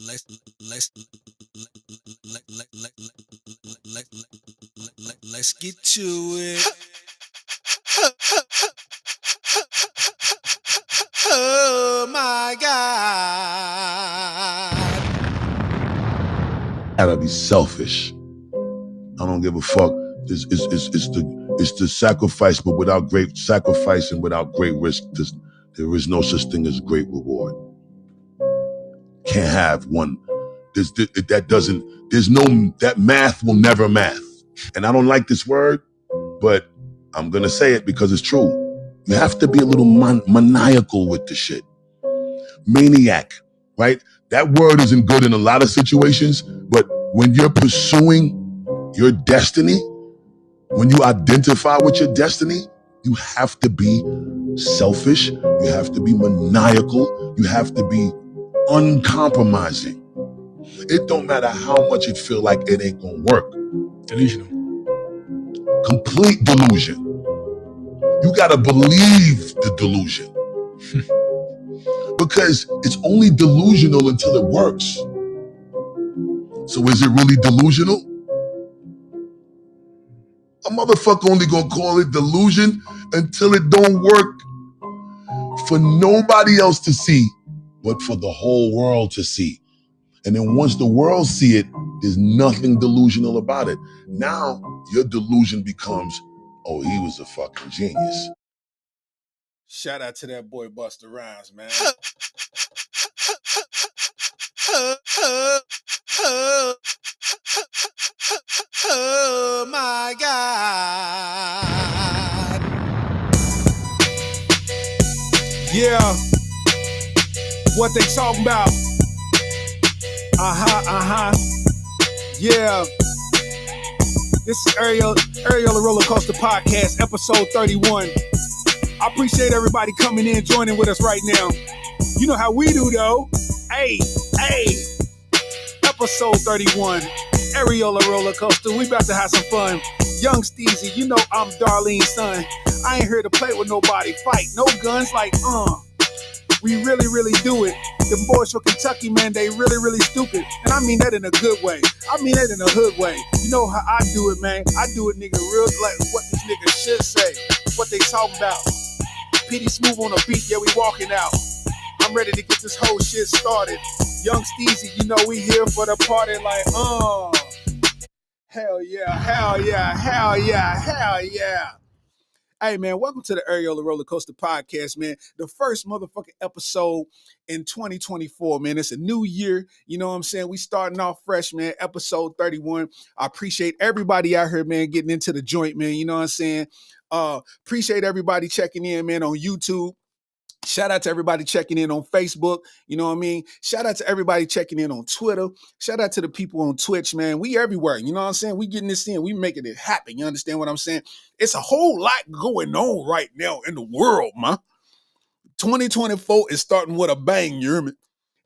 let's let's let's get to it. Oh my God. Gotta be selfish. I don't give a fuck. It's the sacrifice, but without great sacrifice and without great risk, there is no such thing as great reward. Can't have one. That math will never math. And I don't like this word, but I'm gonna say it because it's true. You have to be a little maniacal with the shit. Maniac, right? That word isn't good in a lot of situations, but when you're pursuing your destiny, when you identify with your destiny, you have to be selfish, you have to be maniacal, you have to be uncompromising. It don't matter how much it feel like it ain't gonna work. Delusional. Complete delusion. You gotta believe the delusion. Because it's only delusional until it works. So is it really delusional? A motherfucker only gonna call it delusion until it don't work for nobody else to see, but for the whole world to see. And then once the world see it, there's nothing delusional about it. Now your delusion becomes, oh, he was a fucking genius. Shout out to that boy Busta Rhymes, man. Oh my God. Yeah. What they talking about? Yeah. This is Areola Rollercoaster Podcast, episode 31. I appreciate everybody coming in, joining with us right now. You know how we do, though. Hey. Episode 31, Areola Rollercoaster. We about to have some fun. Young Steezy, you know I'm Darlene's son. I ain't here to play with nobody, fight, no guns, like, we really do it. The boys from Kentucky, man, they really stupid. And I mean that in a good way. I mean that in a hood way. You know how I do it, man. I do it, nigga, real like what this nigga should say. What they talking about. PD Smooth on the beat, yeah, we walking out. I'm ready to get this whole shit started. Young Steezy, you know we here for the party, like, hell yeah. Hey, man, welcome to the Areola Rollercoaster Podcast, man. The first motherfucking episode in 2024, man. It's a new year. You know what I'm saying? We starting off fresh, man. Episode 31. I appreciate everybody out here, man, getting into the joint, man. You know what I'm saying? Appreciate everybody checking in, man, on YouTube. Shout out to everybody checking in on Facebook. You know what I mean? Shout out to everybody checking in on Twitter. Shout out to the people on Twitch, man. We everywhere. You know what I'm saying? We getting this in. We making it happen. You understand what I'm saying? It's a whole lot going on right now in the world, man. 2024 is starting with a bang, you hear me?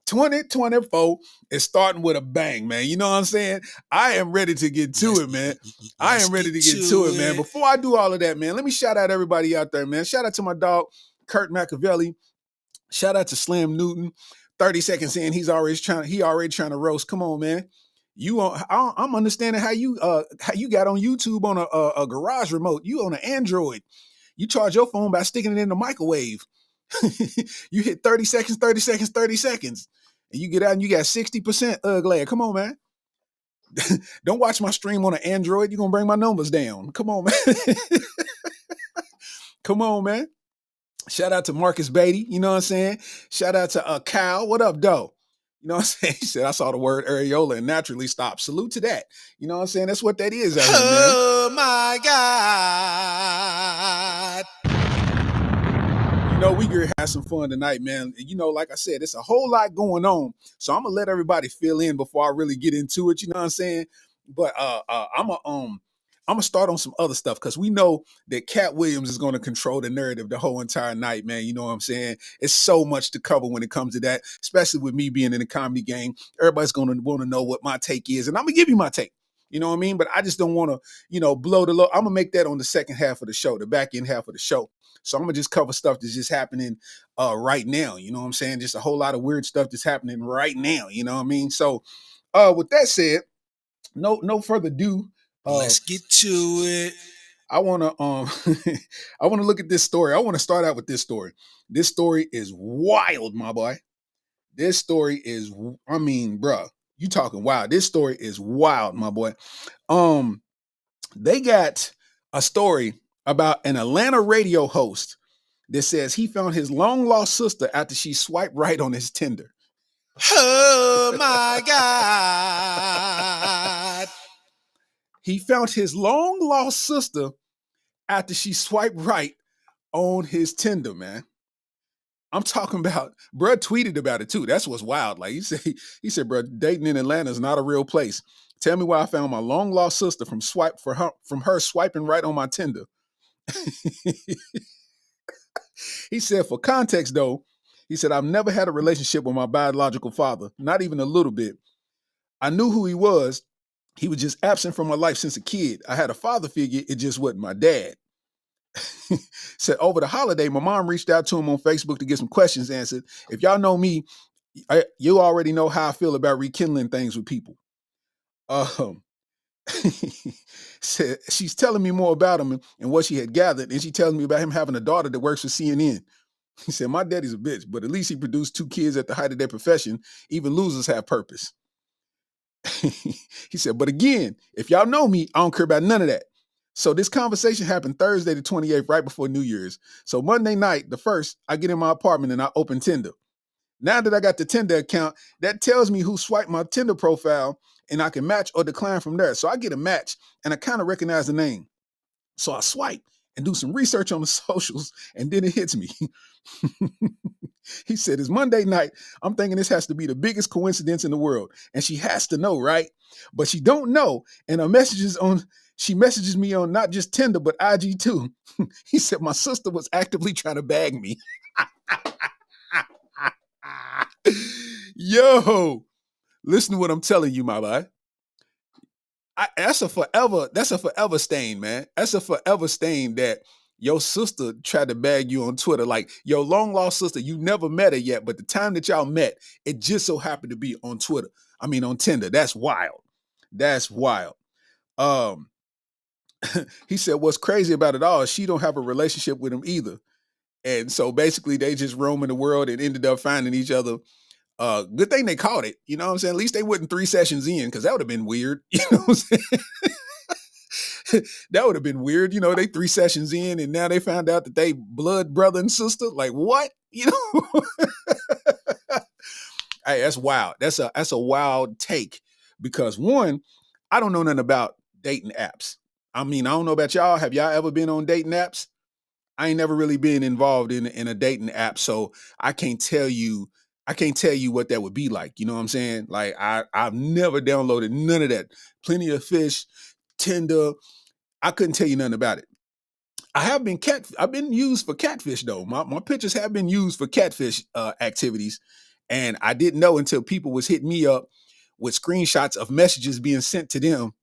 2024 is starting with a bang, man. You know what I'm saying? I am ready to get to it, man. I am ready to get to it, man. Before I do all of that, man, let me shout out everybody out there, man. Shout out to my dog, Kurt Machiavelli. Shout out to Slim Newton. 30 seconds in, he already trying to roast. Come on, man. I'm understanding how you got on YouTube on a garage remote. You on an Android. You charge your phone by sticking it in the microwave. You hit 30 seconds. And you get out and you got 60% glare. Come on, man. Don't watch my stream on an Android. You're going to bring my numbers down. Come on, man. Come on, man. Shout out to Marcus Beatty. You know what I'm saying? Shout out to Kyle. What up, though? You know what I'm saying? He said, I saw the word Areola and naturally stopped. Salute to that. You know what I'm saying? That's what that is out here, man. Oh my God. You know, we gonna have some fun tonight, man. You know, like I said, it's a whole lot going on. So I'm gonna let everybody fill in before I really get into it. You know what I'm saying? But I'm gonna start on some other stuff because we know that Katt Williams is gonna control the narrative the whole entire night, man. You know what I'm saying? It's so much to cover when it comes to that, especially with me being in the comedy game. Everybody's gonna want to know what my take is, and I'm gonna give you my take. You know what I mean? But I just don't want to, blow the load. I'm gonna make that on the second half of the show, the back end half of the show. So I'm gonna just cover stuff that's just happening right now. You know what I'm saying? Just a whole lot of weird stuff that's happening right now. You know what I mean? So with that said, no further ado. Let's get to it. I want to I want to look at this story. I want to start out with this story. This story is wild, my boy. This story is, I mean, bruh, you talking wild. This story is wild, my boy. They got a story about an Atlanta radio host that says he found his long lost sister after she swiped right on his Tinder. Oh my God. He found his long lost sister after she swiped right on his Tinder, man. I'm talking about, bruh tweeted about it too. That's what's wild. Like he said, bruh, dating in Atlanta is not a real place. Tell me why I found my long lost sister from her swiping right on my Tinder. He said, for context though, he said, I've never had a relationship with my biological father, not even a little bit. I knew who he was. He was just absent from my life since a kid. I had a father figure. It just wasn't my dad. Said over the holiday, my mom reached out to him on Facebook to get some questions answered. If y'all know me, you already know how I feel about rekindling things with people. Said she's telling me more about him and what she had gathered, and she tells me about him having a daughter that works for CNN. He said, my daddy's a bitch, but at least he produced 2 kids at the height of their profession. Even losers have purpose. He said, but again, if y'all know me, I don't care about none of that. So this conversation happened Thursday the 28th, right before New Year's. So Monday night, the 1st, I get in my apartment and I open Tinder. Now that I got the Tinder account, that tells me who swiped my Tinder profile and I can match or decline from there. So I get a match and I kind of recognize the name. So I swipe and do some research on the socials and then it hits me. He said, it's Monday night. I'm thinking this has to be the biggest coincidence in the world. And she has to know, right? But she don't know. And she messages me on not just Tinder, but IG too. He said, my sister was actively trying to bag me. Yo, listen to what I'm telling you, my boy. That's a forever stain, man. That's a forever stain that your sister tried to bag you on Twitter. Like your long lost sister, you never met her yet, but the time that y'all met, it just so happened to be on Twitter. I mean, on Tinder. That's wild. That's wild. He said, what's crazy about it all is she don't have a relationship with him either. And so basically they just roam in the world and ended up finding each other. Good thing they caught it. You know what I'm saying? At least they wasn't 3 sessions in, because that would have been weird. You know what I'm saying? That would have been weird. They 3 sessions in and now they found out that they blood brother and sister. Like what? Hey, that's wild. That's a wild take, because one, I don't know nothing about dating apps. I mean, I don't know about y'all. Have y'all ever been on dating apps? I ain't never really been involved in a dating app, so I can't tell you what that would be like. You know what I'm saying? Like I've never downloaded none of that. Plenty of Fish, Tinder. I couldn't tell you nothing about it. I've been used for catfish though. My pictures have been used for catfish activities, and I didn't know until people was hitting me up with screenshots of messages being sent to them,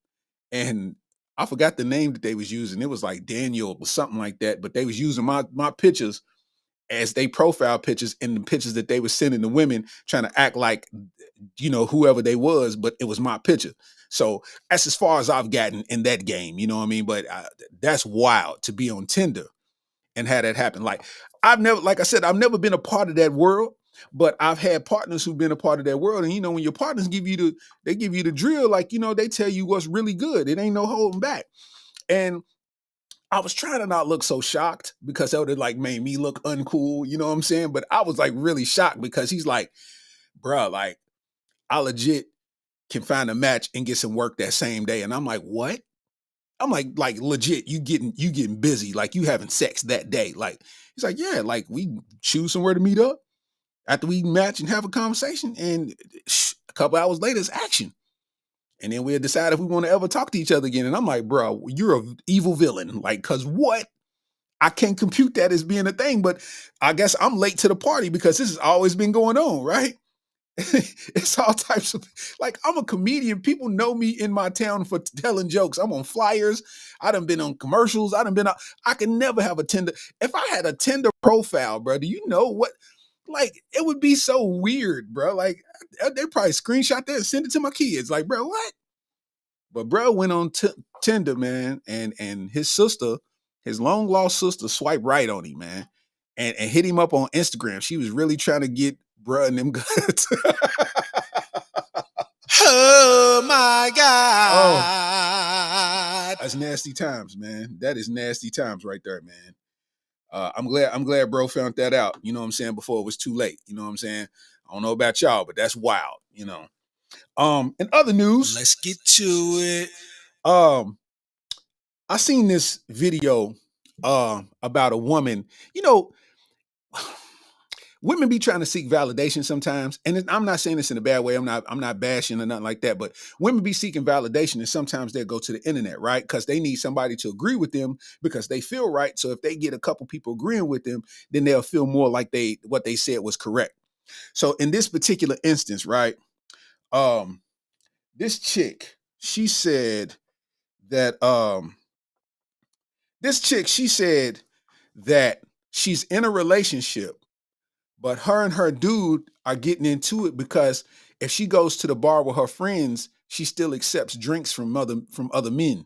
and I forgot the name that they was using. It was like Daniel or something like that, but they was using my pictures as they profile pictures in the pictures that they were sending to women, trying to act like, whoever they was, but it was my picture. So that's as far as I've gotten in that game, you know what I mean? But that's wild to be on Tinder and have that happen. Like like I said, I've never been a part of that world, but I've had partners who've been a part of that world. And when your partners give you the drill, like, they tell you what's really good. It ain't no holding back. And I was trying to not look so shocked, because that would have like made me look uncool, you know what I'm saying? But I was like really shocked, because he's like, bruh, like I legit can find a match and get some work that same day. And I'm like, what? I'm like legit, you getting busy, like you having sex that day. Like he's like, yeah, like we choose somewhere to meet up after we match and have a conversation, and a couple hours later it's action. And then we'll decide if we want to ever talk to each other again. And I'm like, bro, you're an evil villain. Like, cause what? I can't compute that as being a thing, but I guess I'm late to the party because this has always been going on, right? It's all types of, like, I'm a comedian. People know me in my town for telling jokes. I'm on flyers. I done been on commercials. I can never have a Tinder. If I had a Tinder profile, bro, do you know what? Like, it would be so weird, bro. Like, they probably screenshot that and send it to my kids. Like, bro, what? But bro went on Tinder, man, and his sister, his long lost sister, swiped right on him, man, and hit him up on Instagram. She was really trying to get bro and them guts. Oh my Oh, God. that's nasty times, man. That is nasty times right there, man. I'm glad bro found that out. You know what I'm saying? Before it was too late. You know what I'm saying? I don't know about y'all, but that's wild. You know. In other news, Let's get to it. um, I seen this video about a woman. You know, women be trying to seek validation sometimes, and I'm not saying this in a bad way. I'm not bashing or nothing like that. But women be seeking validation, and sometimes they go to the internet, right? Because they need somebody to agree with them because they feel right. So if they get a couple people agreeing with them, then they'll feel more like what they said was correct. So in this particular instance, right? Um, this chick, she said that she said that she's in a relationship, but her and her dude are getting into it because if she goes to the bar with her friends, she still accepts drinks from other men.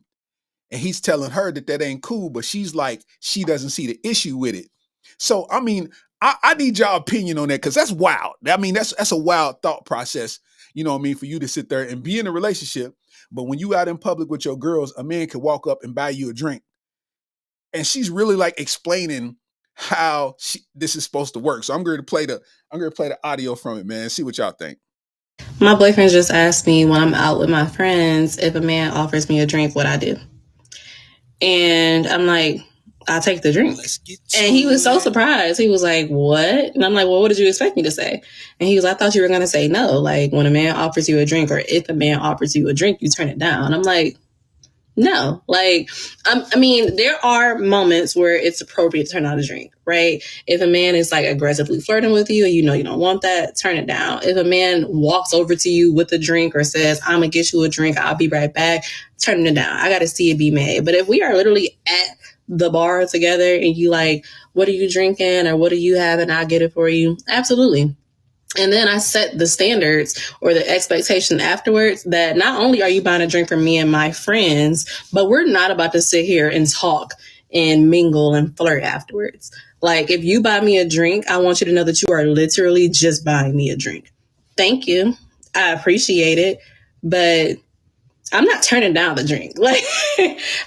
And he's telling her that ain't cool, but she's like, she doesn't see the issue with it. So I mean, I need y'all opinion on that, because that's wild. I mean, that's a wild thought process, you know what I mean, for you to sit there and be in a relationship, but when you out in public with your girls, a man can walk up and buy you a drink. And she's really like explaining how this is supposed to work. So I'm going to play the audio from it, man. See what y'all think. My boyfriend just asked me when I'm out with my friends if a man offers me a drink, what I do. And I'm like, I'll take the drink. And he was so surprised. He was like, what? And I'm like, well, what did you expect me to say? And he was, I thought you were going to say no. Like, when a man offers you a drink, or if a man offers you a drink, you turn it down. I'm like, no, like, I mean, there are moments where it's appropriate to turn down a drink, right? If a man is like aggressively flirting with you and you know you don't want that, turn it down. If a man walks over to you with a drink or says, I'm gonna get you a drink, I'll be right back, turn it down. I gotta see it be made. But if we are literally at the bar together and you like, what are you drinking or what do you have and I'll get it for you, absolutely. And then I set the standards or the expectation afterwards that not only are you buying a drink for me and my friends, but we're not about to sit here and talk and mingle and flirt afterwards. Like, if you buy me a drink, I want you to know that you are literally just buying me a drink. Thank you. I appreciate it. But I'm not turning down the drink. Like,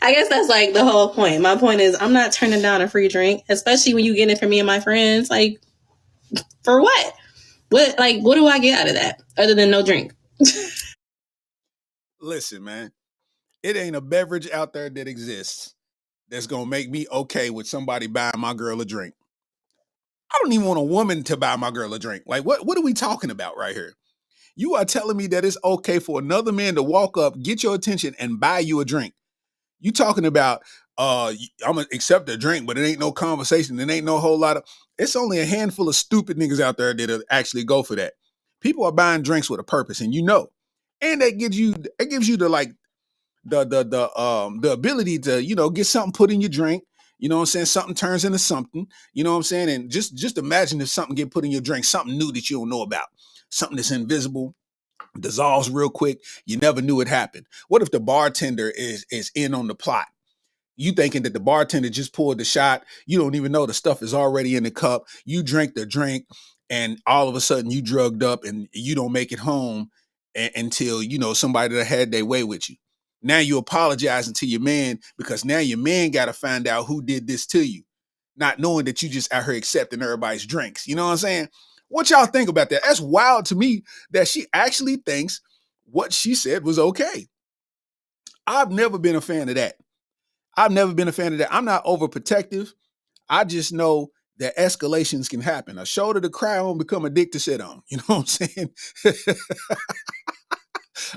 I guess that's like the whole point. My point is I'm not turning down a free drink, especially when you get it for me and my friends. Like, for what? What do I get out of that other than no drink? Listen, man, it ain't a beverage out there that exists that's gonna make me okay with somebody buying my girl a drink. I don't even want a woman to buy my girl a drink. Like, what are we talking about right here? You are telling me that it's okay for another man to walk up, get your attention, and buy you a drink. You talking about I'm gonna accept a drink, but it ain't no conversation. It ain't no whole lot of. It's only a handful of stupid niggas out there that'll actually go for that. People are buying drinks with a purpose, and you know, and that gives you the like the ability to, you know, get something put in your drink. You know what I'm saying? Something turns into something. You know what I'm saying? And just imagine if something get put in your drink, something new that you don't know about, something that's invisible, dissolves real quick. You never knew it happened. What if the bartender is in on the plot? You thinking that the bartender just poured the shot. You don't even know the stuff is already in the cup. You drink the drink, and all of a sudden you drugged up, and you don't make it home until, you know, somebody that had their way with you. Now you apologizing to your man because now your man got to find out who did this to you, not knowing that you just out here accepting everybody's drinks. You know what I'm saying? What y'all think about that? That's wild to me that she actually thinks what she said was okay. I've never been a fan of that. I've never been a fan of that. I'm not overprotective. I just know that escalations can happen. A shoulder to cry on become a dick to sit on. You know what I'm saying?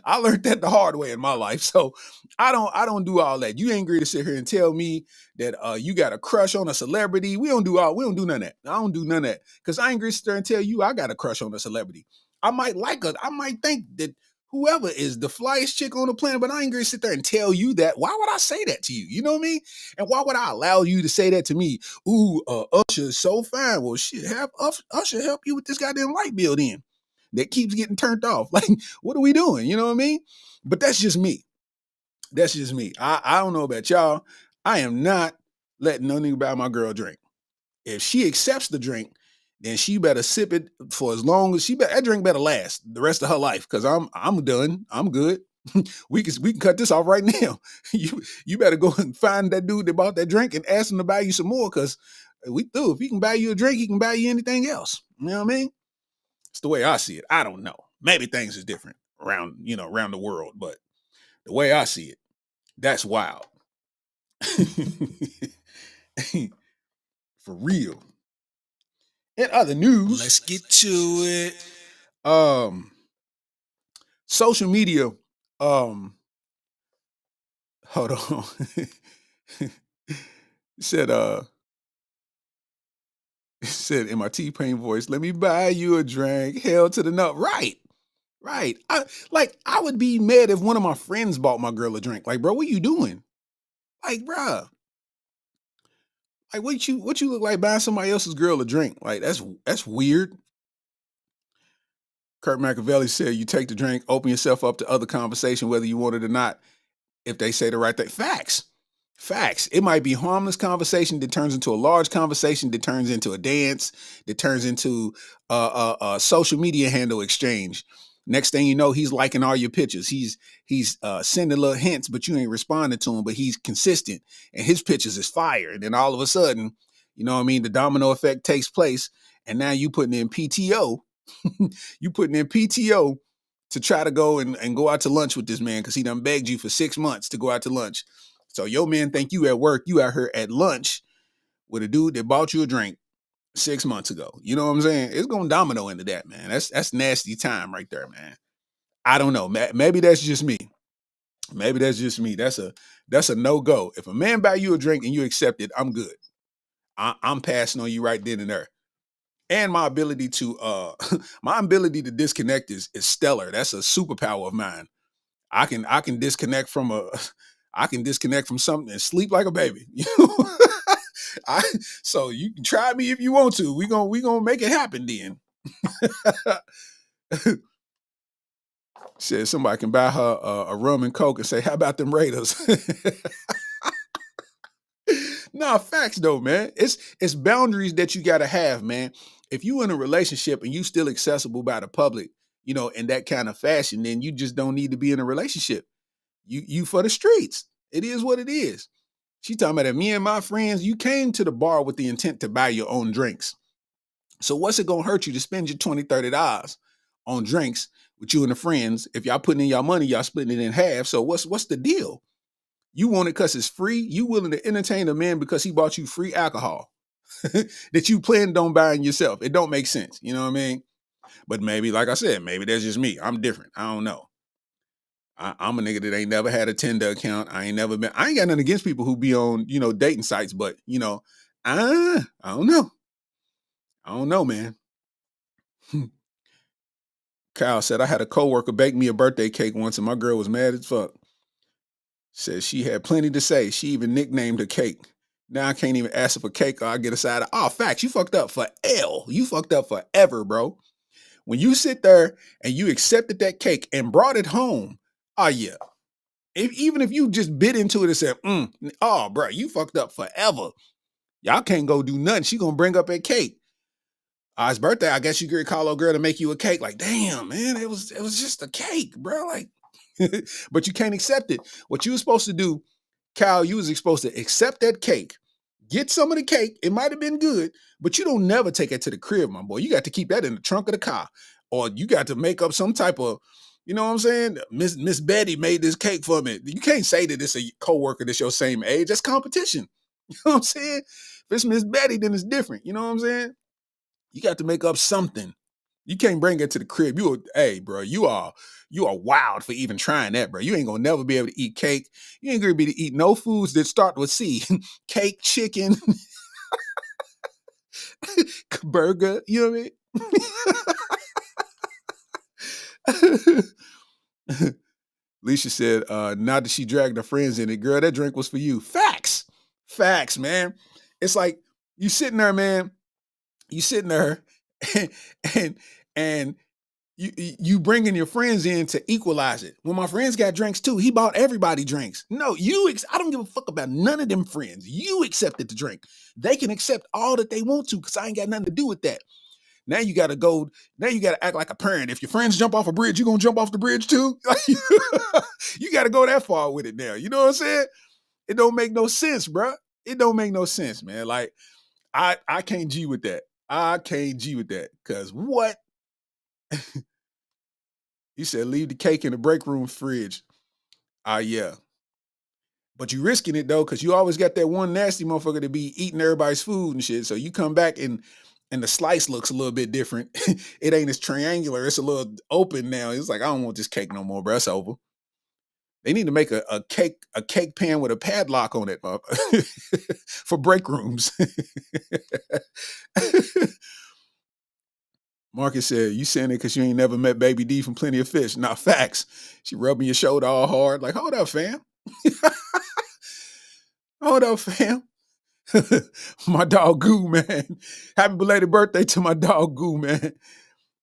I learned that the hard way in my life. So I don't do all that. You ain't agree to sit here and tell me that you got a crush on a celebrity. We don't do none of that. I don't do none of that. Because I ain't agree to sit there and tell you I got a crush on a celebrity. I might think that whoever is the flyest chick on the planet, but I ain't gonna sit there and tell you that. Why would I say that to you? You know what I mean? And why would I allow you to say that to me? Ooh, Usher is so fine. Well, shit, have Usher help you with this goddamn light bill then that keeps getting turned off. Like, what are we doing? You know what I mean? But that's just me. That's just me. I don't know about y'all. I am not letting nothing about my girl drink. If she accepts the drink, then she better sip it for as long as that drink better last the rest of her life. Cause I'm done. I'm good. we can cut this off right now. You better go and find that dude that bought that drink and ask him to buy you some more. Cause we through. If he can buy you a drink, he can buy you anything else. You know what I mean? It's the way I see it. I don't know. Maybe things is different around the world, but the way I see it, that's wild. For real. In other news, Let's get to it. Social media, hold on. It said in my T-Pain voice, let me buy you a drink, hell to the nut. Right. I would be mad if one of my friends bought my girl a drink. Like, bro, what you doing? Like, bro. Like, what you look like buying somebody else's girl a drink? Like, that's weird. Kurt Machiavelli said, you take the drink, open yourself up to other conversation, whether you want it or not, if they say the right thing. Facts. It might be harmless conversation that turns into a large conversation that turns into a dance, that turns into a social media handle exchange. Next thing you know, he's liking all your pictures. He's sending little hints, but you ain't responding to him, but he's consistent and his pictures is fire. And then all of a sudden, you know what I mean? The domino effect takes place. And now you putting in PTO. You putting in PTO to try to go and go out to lunch with this man because he done begged you for 6 months to go out to lunch. So your man think you at work, you out here at lunch with a dude that bought you a drink 6 months ago. You know what I'm saying? It's gonna domino into that, man. That's nasty time right there, man. I don't know. Maybe that's just me. That's a no-go. If a man buy you a drink and you accept it, I'm good. I'm passing on you right then and there. And my ability to disconnect is stellar. That's a superpower of mine. I can disconnect from something and sleep like a baby. So you can try me if you want to. We gonna make it happen then. Said somebody can buy her a rum and coke and say, "How about them Raiders?" Nah, facts though, man. It's boundaries that you gotta have, man. If you in a relationship and you still accessible by the public, in that kind of fashion, then you just don't need to be in a relationship. You for the streets. It is what it is. She talking about that me and my friends, you came to the bar with the intent to buy your own drinks. So what's it gonna hurt you to spend your $20, $30 on drinks with you and the friends? If y'all putting in y'all money, y'all splitting it in half. So what's the deal? You want it because it's free? You willing to entertain a man because he bought you free alcohol that you planned on buying yourself? It don't make sense. You know what I mean? But maybe, like I said, maybe that's just me. I'm different. I don't know. I'm a nigga that ain't never had a Tinder account. I ain't got nothing against people who be on, dating sites, but I don't know. I don't know, man. Kyle said, I had a coworker bake me a birthday cake once and my girl was mad as fuck. Says she had plenty to say. She even nicknamed her cake. Now I can't even ask her for cake or I get a side of, facts, you fucked up for L. You fucked up forever, bro. When you sit there and you accepted that cake and brought it home, yeah. Even if you just bit into it and said, bro, you fucked up forever. Y'all can't go do nothing. She gonna bring up that cake. It's birthday. I guess you could call a girl to make you a cake. Like, damn, man, it was just a cake, bro. Like, but you can't accept it. What you were supposed to do, Kyle, you was supposed to accept that cake, get some of the cake. It might have been good, but you don't never take it to the crib, my boy. You got to keep that in the trunk of the car, or you got to make up some type of, you know what I'm saying? Miss Betty made this cake for me. You can't say that it's a coworker that's your same age. That's competition. You know what I'm saying? If it's Miss Betty, then it's different. You know what I'm saying? You got to make up something. You can't bring it to the crib. Bro, you are wild for even trying that, bro. You ain't gonna never be able to eat cake. You ain't gonna be able to eat no foods that start with C. Cake, chicken, burger. You know what I mean? Alicia said, not that she dragged her friends in it. Girl, that drink was for you. Facts. Facts, man. It's like you sitting there, man. You sitting there and you bringing your friends in to equalize it. When my friends got drinks too, he bought everybody drinks. No, I don't give a fuck about none of them friends. You accepted the drink. They can accept all that they want to because I ain't got nothing to do with that. Now you got to go. Now you got to act like a parent. If your friends jump off a bridge, you gonna jump off the bridge too. You got to go that far with it now. You know what I'm saying? It don't make no sense, bro. It don't make no sense, man. Like I can't G with that. I can't G with that. Cause what? He said, leave the cake in the break room fridge. Yeah. But you risking it though, because you always got that one nasty motherfucker to be eating everybody's food and shit. So you come back and the slice looks a little bit different. It ain't as triangular. It's a little open now. It's like, I don't want this cake no more, bro. It's over. They need to make a cake pan with a padlock on it for break rooms. Marcus said, you saying it because you ain't never met Baby D from Plenty of Fish. Nah, facts. She rubbing your shoulder all hard. Like, hold up, fam. Hold up, fam. My dog Goo, man. Happy belated birthday to my dog Goo, man.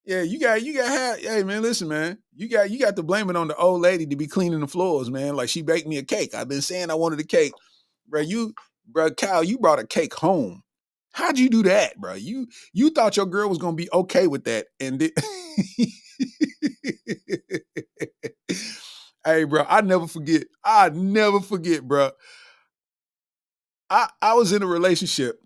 Yeah, you got hey man, listen, man. You got to blame it on the old lady to be cleaning the floors, man. Like she baked me a cake. I've been saying I wanted a cake. Bro, Kyle, you brought a cake home. How'd you do that, bro? You thought your girl was gonna be okay with that, and hey, bro, I never forget, bro. I was in a relationship,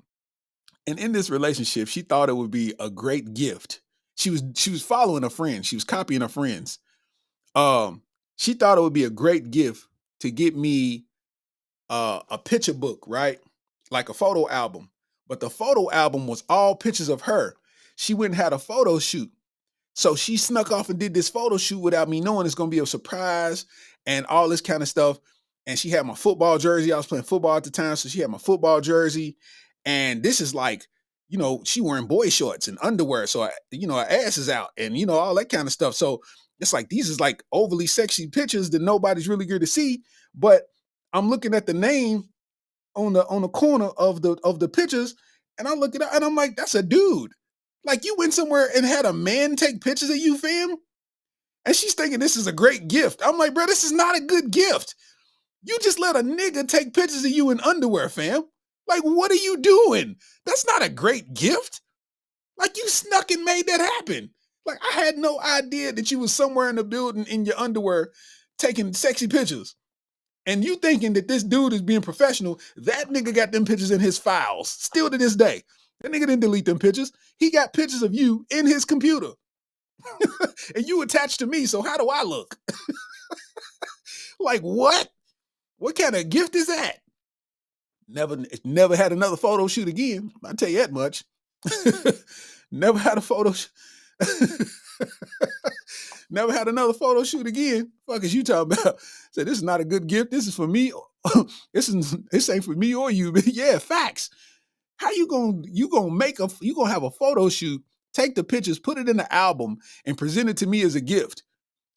and in this relationship, she thought it would be a great gift. She was following a friend. She was copying her friends. She thought it would be a great gift to get me a picture book, right? Like a photo album. But the photo album was all pictures of her. She went and had a photo shoot. So she snuck off and did this photo shoot without me knowing it's going to be a surprise and all this kind of stuff. And she had my football jersey. I was playing football at the time. So she had my football jersey. And this is like, she wearing boy shorts and underwear. So, her ass is out and, all that kind of stuff. So it's like, these is like overly sexy pictures that nobody's really good to see. But I'm looking at the name on the corner of the pictures, and I look at it and I'm like, that's a dude. Like you went somewhere and had a man take pictures of you, fam? And she's thinking this is a great gift. I'm like, bro, this is not a good gift. You just let a nigga take pictures of you in underwear, fam. Like, what are you doing? That's not a great gift. Like you snuck and made that happen. Like I had no idea that you was somewhere in the building in your underwear taking sexy pictures. And you thinking that this dude is being professional, that nigga got them pictures in his files, still to this day. That nigga didn't delete them pictures. He got pictures of you in his computer. And you attached to me, so how do I look? Like, what? What kind of gift is that? Never had another photo shoot again. I'll tell you that much. Never had a photo Never had another photo shoot again. Fuck is you talking about? Said this is not a good gift. This is for me. This ain't for me or you. But yeah, facts. How you gonna have a photo shoot, take the pictures, put it in the album, and present it to me as a gift?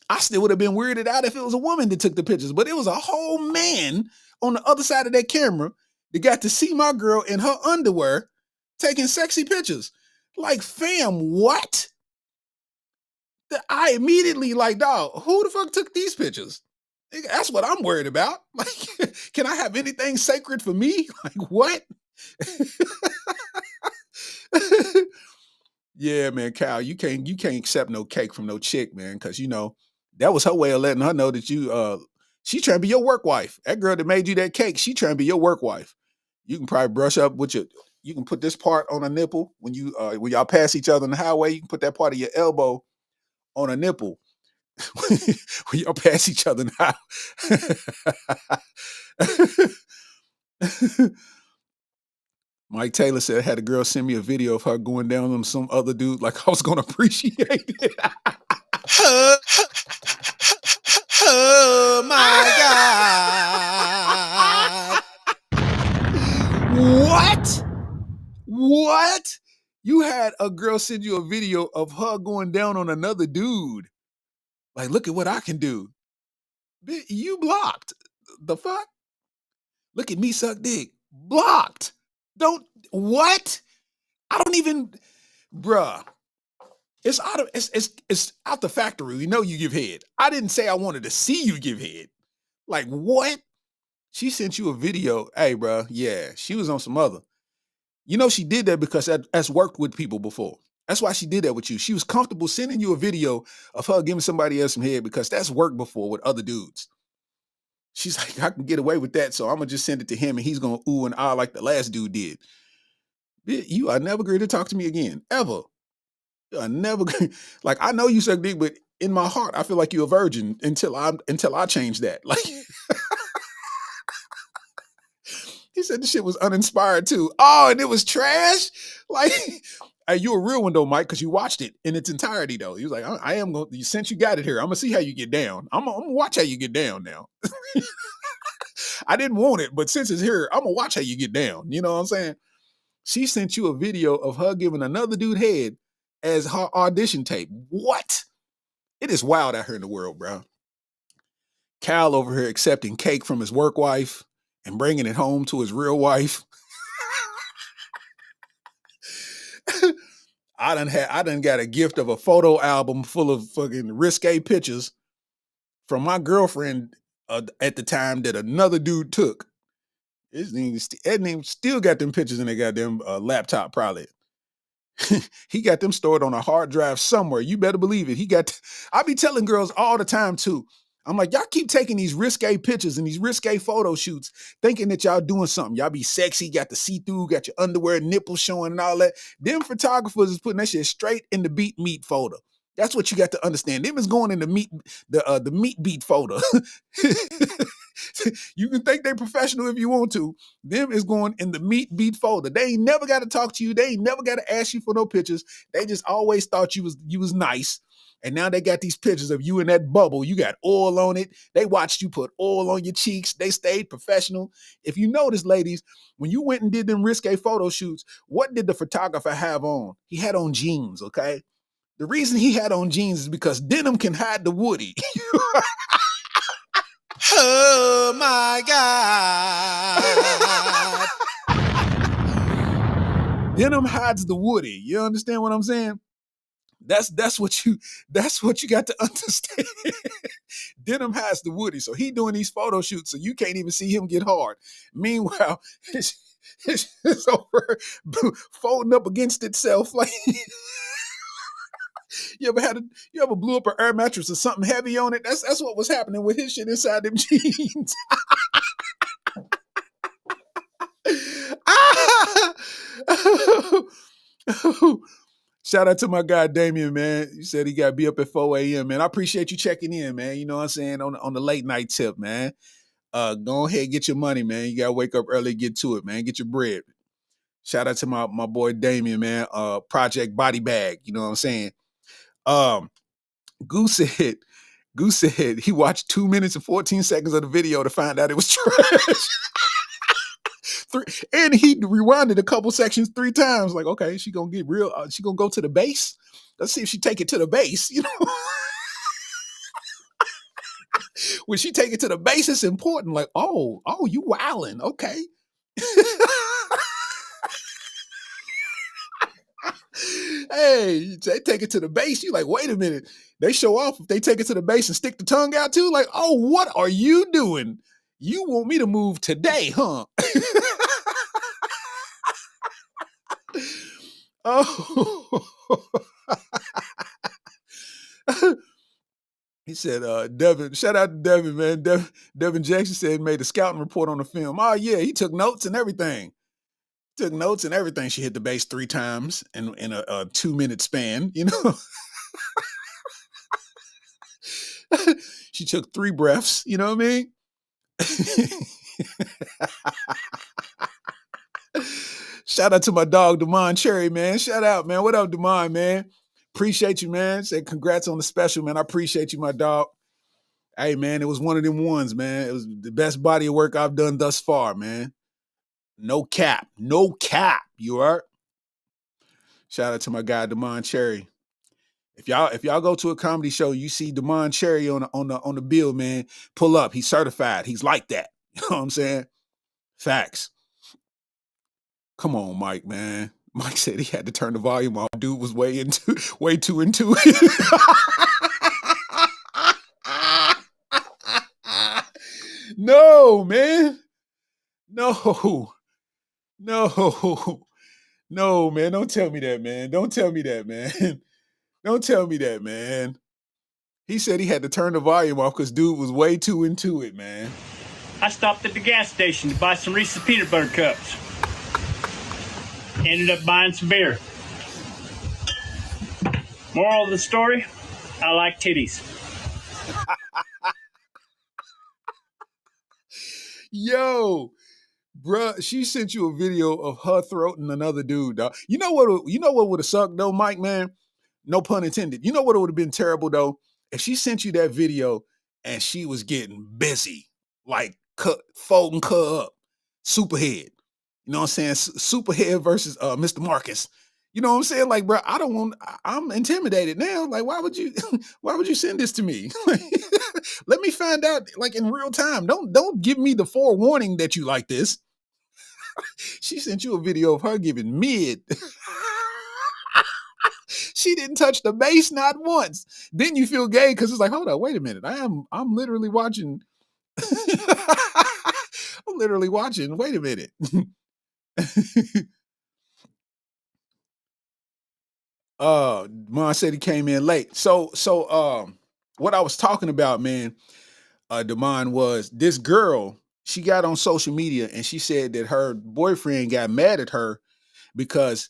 I still would have been weirded out if it was a woman that took the pictures, but it was a whole man on the other side of that camera that got to see my girl in her underwear taking sexy pictures. Like, fam, what? I immediately like, dog, who the fuck took these pictures? That's what I'm worried about. Like, can I have anything sacred for me? Like, what? Yeah, man, Kyle, you can't accept no cake from no chick, man, because that was her way of letting her know that she trying to be your work wife. That girl that made you that cake, she trying to be your work wife. You can probably brush up with you can put this part on a nipple when when y'all pass each other on the highway. You can put that part of your elbow on a nipple when y'all pass each other now. Mike Taylor said, I had a girl send me a video of her going down on some other dude like I was going to appreciate it. Oh my God. What? You had a girl send you a video of her going down on another dude. Like, look at what I can do. Bitch, you blocked. The fuck? Look at me suck dick. Blocked. Don't, what? I don't even, bruh. It's out the factory. We know you give head. I didn't say I wanted to see you give head. Like, what? She sent you a video. Hey, bruh, yeah, she was on some other. You know she did that because that's worked with people before. That's why she did that with you. She was comfortable sending you a video of her giving somebody else some head because that's worked before with other dudes. She's like, I can get away with that, so I'm gonna just send it to him and he's gonna ooh and ah like the last dude did. You are never going to talk to me again, ever. You are never like, I know you suck dick, but in my heart, I feel like you're a virgin until I change that. Like, he said the shit was uninspired too. Oh, and it was trash. Like, hey, you a real one though, Mike, because you watched it in its entirety though. He was like, I am going. Since you got it here, I'm gonna see how you get down. I'm gonna watch how you get down now. I didn't want it, but since it's here, I'm gonna watch how you get down. You know what I'm saying? She sent you a video of her giving another dude head as her audition tape. What? It is wild out here in the world, bro. Cal over here accepting cake from his work wife and bringing it home to his real wife. I done got a gift of a photo album full of fucking risque pictures from my girlfriend at the time that another dude took. His name still got them pictures in their goddamn laptop, probably. He got them stored on a hard drive somewhere. You better believe it. I be telling girls all the time too. I'm like, y'all keep taking these risque pictures and these risque photo shoots, thinking that y'all doing something. Y'all be sexy, got the see-through, got your underwear, nipples showing and all that. Them photographers is putting that shit straight in the beat meat folder. That's what you got to understand. Them is going in the meat beat folder. You can think they professional if you want to. Them is going in the meat beat folder. They ain't never got to talk to you. They ain't never got to ask you for no pictures. They just always thought you was nice. And now they got these pictures of you in that bubble. You got oil on it. They watched you put oil on your cheeks. They stayed professional. If you notice, ladies, when you went and did them risque photo shoots, what did the photographer have on? He had on jeans, okay? The reason he had on jeans is because denim can hide the woody. Oh my God. Denim hides the woody. You understand what I'm saying? That's what you got to understand. Denim hides the woody. So he doing these photo shoots so you can't even see him get hard. Meanwhile, it's over folding up against itself like You ever blew up an air mattress or something heavy on it? That's what was happening with his shit inside them jeans. Shout out to my guy Damien, man. He said he got to be up at 4 a.m. man. I appreciate you checking in, man. You know what I'm saying? On the late night tip, man. Go ahead, get your money, man. You gotta wake up early, get to it, man. Get your bread. Shout out to my boy Damien, man. Project Body Bag. You know what I'm saying? Goose said he watched 2 minutes and 14 seconds of the video to find out it was trash. And he rewinded a couple sections 3 times. Like, okay, she gonna get real. She gonna go to the base. Let's see if she take it to the base. You know, when she take it to the base, it's important. Like, oh, you wildin'. Okay. Hey, they take it to the base. You like, wait a minute. They show off if they take it to the base and stick the tongue out too. Like, oh, what are you doing? You want me to move today, huh? Oh. He said, Devin, shout out to Devin, man. Devin Jackson said made a scouting report on the film. Oh, yeah, he took notes and everything. Took notes and everything. She hit the base 3 times in a 2-minute span, you know. She took 3 breaths, you know what I mean? Shout out to my dog, Demond Cherry, man. Shout out, man. What up, Demond, man? Appreciate you, man. Say congrats on the special, man. I appreciate you, my dog. Hey, man, it was one of them ones, man. It was the best body of work I've done thus far, man. No cap. No cap. You are? Shout out to my guy, Demond Cherry. If y'all go to a comedy show, you see Damon Cherry on the bill, man, pull up. He's certified. He's like that. You know what I'm saying? Facts. Come on, Mike, man. Mike said he had to turn the volume off. Dude was way too into it. No, man. No, man. Don't tell me that, man. Don't tell me that, man. Don't tell me that, man. He said he had to turn the volume off because dude was way too into it, man. I stopped at the gas station to buy some Reese's peanut butter cups. Ended up buying some beer. Moral of the story, I like titties. Yo, bruh, she sent you a video of her throating another dude, dog. You know what would have sucked though, Mike, man? No pun intended. You know what would have been terrible though? If she sent you that video and she was getting busy, like folding her up, superhead. You know what I'm saying? Superhead versus Mr. Marcus. You know what I'm saying? Like, bro, I'm intimidated now. Like, why would you send this to me? Let me find out like in real time. Don't give me the forewarning that you like this. She sent you a video of her giving mid. She didn't touch the base not once. Then you feel gay because it's like, hold on, wait a minute. I'm literally watching. I'm literally watching. Wait a minute. Mon said he came in late. So what I was talking about, man, Damon, was this girl, she got on social media and she said that her boyfriend got mad at her because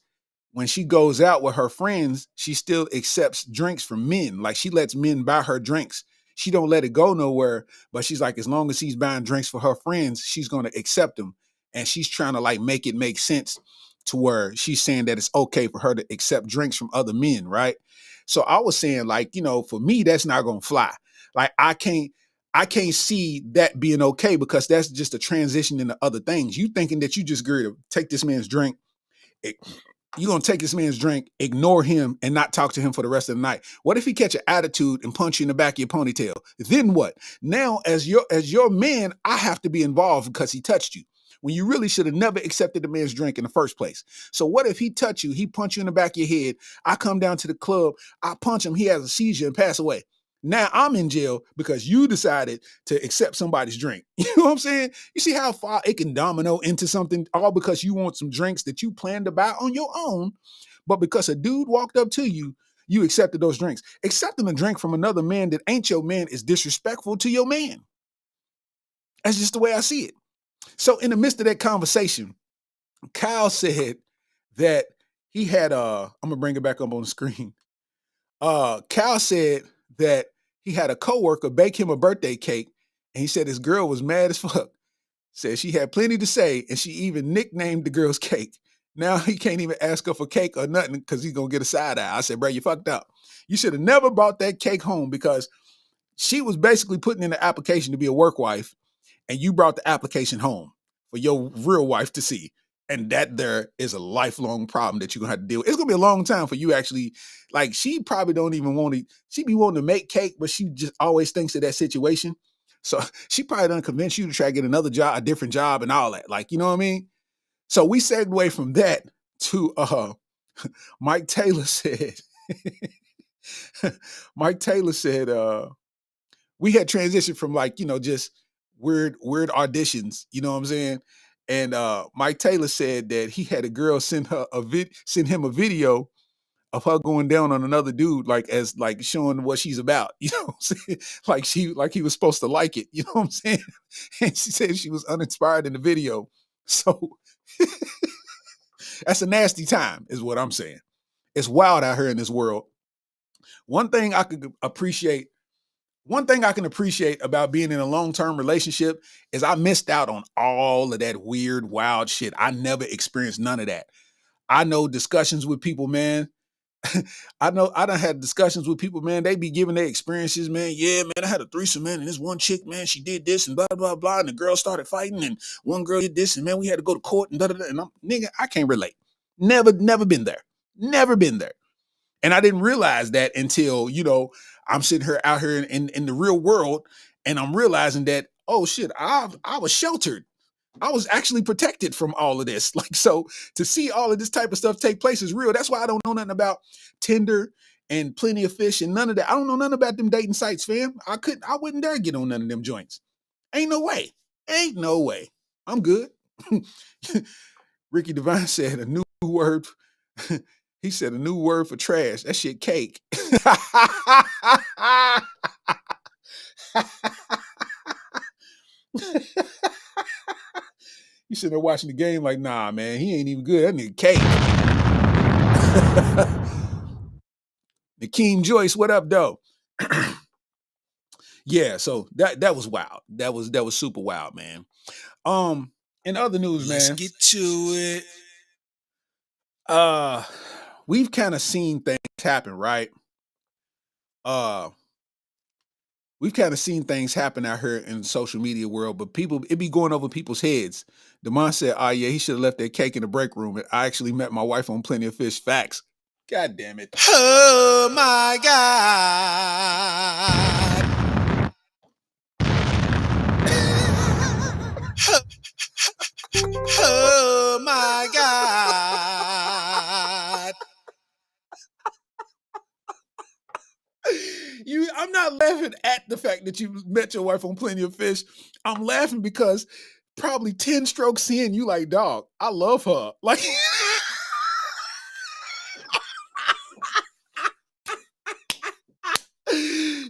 when she goes out with her friends, she still accepts drinks from men. Like she lets men buy her drinks. She don't let it go nowhere, but she's like, as long as he's buying drinks for her friends, she's going to accept them. And she's trying to like make it make sense to where she's saying that it's okay for her to accept drinks from other men, right? So I was saying like, for me, that's not going to fly. Like I can't see that being okay because that's just a transition into other things. You thinking that you just agree to take this man's drink, you're going to take this man's drink, ignore him, and not talk to him for the rest of the night. What if he catch an attitude and punch you in the back of your ponytail? Then what? Now, as your man, I have to be involved because he touched you, when you really should have never accepted the man's drink in the first place. So what if he touch you, he punch you in the back of your head, I come down to the club, I punch him, he has a seizure and pass away. Now I'm in jail because you decided to accept somebody's drink. You know what I'm saying? You see how far it can domino into something, all because you want some drinks that you planned to buy on your own, but because a dude walked up to you, you accepted those drinks. Accepting a drink from another man that ain't your man is disrespectful to your man. That's just the way I see it. So in the midst of that conversation, Kyle said that he had I'm gonna bring it back up on the screen. Kyle said that he had a coworker bake him a birthday cake, and he said his girl was mad as fuck. Said she had plenty to say, and she even nicknamed the girl's cake. Now he can't even ask her for cake or nothing because he's gonna get a side eye. I said, bro, you fucked up. You should have never brought that cake home because she was basically putting in the application to be a work wife, and you brought the application home for your real wife to see. And that there is a lifelong problem that you're gonna have to deal with. It's gonna be a long time for you actually, like she probably don't even want to, she be wanting to make cake, but she just always thinks of that situation. So she probably done convince you to try to get another job, a different job and all that. Like, you know what I mean? So we segued from that to Mike Taylor said, Mike Taylor said, we had transitioned from like, just weird auditions, you know what I'm saying? And Mike Taylor said that he had a girl send him a video of her going down on another dude, like as like showing what she's about, you know what I'm saying? Like he was supposed to like it, you know what I'm saying? And she said she was uninspired in the video. So that's a nasty time, is what I'm saying. It's wild out here in this world. One thing I can appreciate about being in a long-term relationship is I missed out on all of that weird, wild shit. I never experienced none of that. I know discussions with people, man. I done had discussions with people, man. They be giving their experiences, man. Yeah, man, I had a threesome, man, and this one chick, man, she did this and blah, blah, blah, and the girl started fighting, and one girl did this, and man, we had to go to court and da, da, da. And nigga, I can't relate. Never been there. Never been there. And I didn't realize that until, I'm sitting here out here in the real world, and I'm realizing that, oh shit, I was sheltered. I was actually protected from all of this. Like, so to see all of this type of stuff take place is real. That's why I don't know nothing about Tinder and Plenty of Fish and none of that. I don't know nothing about them dating sites, fam. I wouldn't dare get on none of them joints. Ain't no way. Ain't no way. I'm good. Ricky Devine said a new word. He said a new word for trash. That shit cake. You sitting there watching the game like, nah, man, he ain't even good. That nigga cake. Nakeem Joyce, what up, though? Yeah, so that was wild. That was super wild, man. In other news, Let's man. get to it. We've kind of seen things happen, right? We've kind of seen things happen out here in the social media world, but it be going over people's heads. Demond said, oh yeah, he should have left that cake in the break room. I actually met my wife on Plenty of Fish. Facts. God damn it. Oh my God. Oh my God. I'm not laughing at the fact that you met your wife on Plenty of Fish. I'm laughing because probably 10 strokes in, you like, dog, I love her. Like,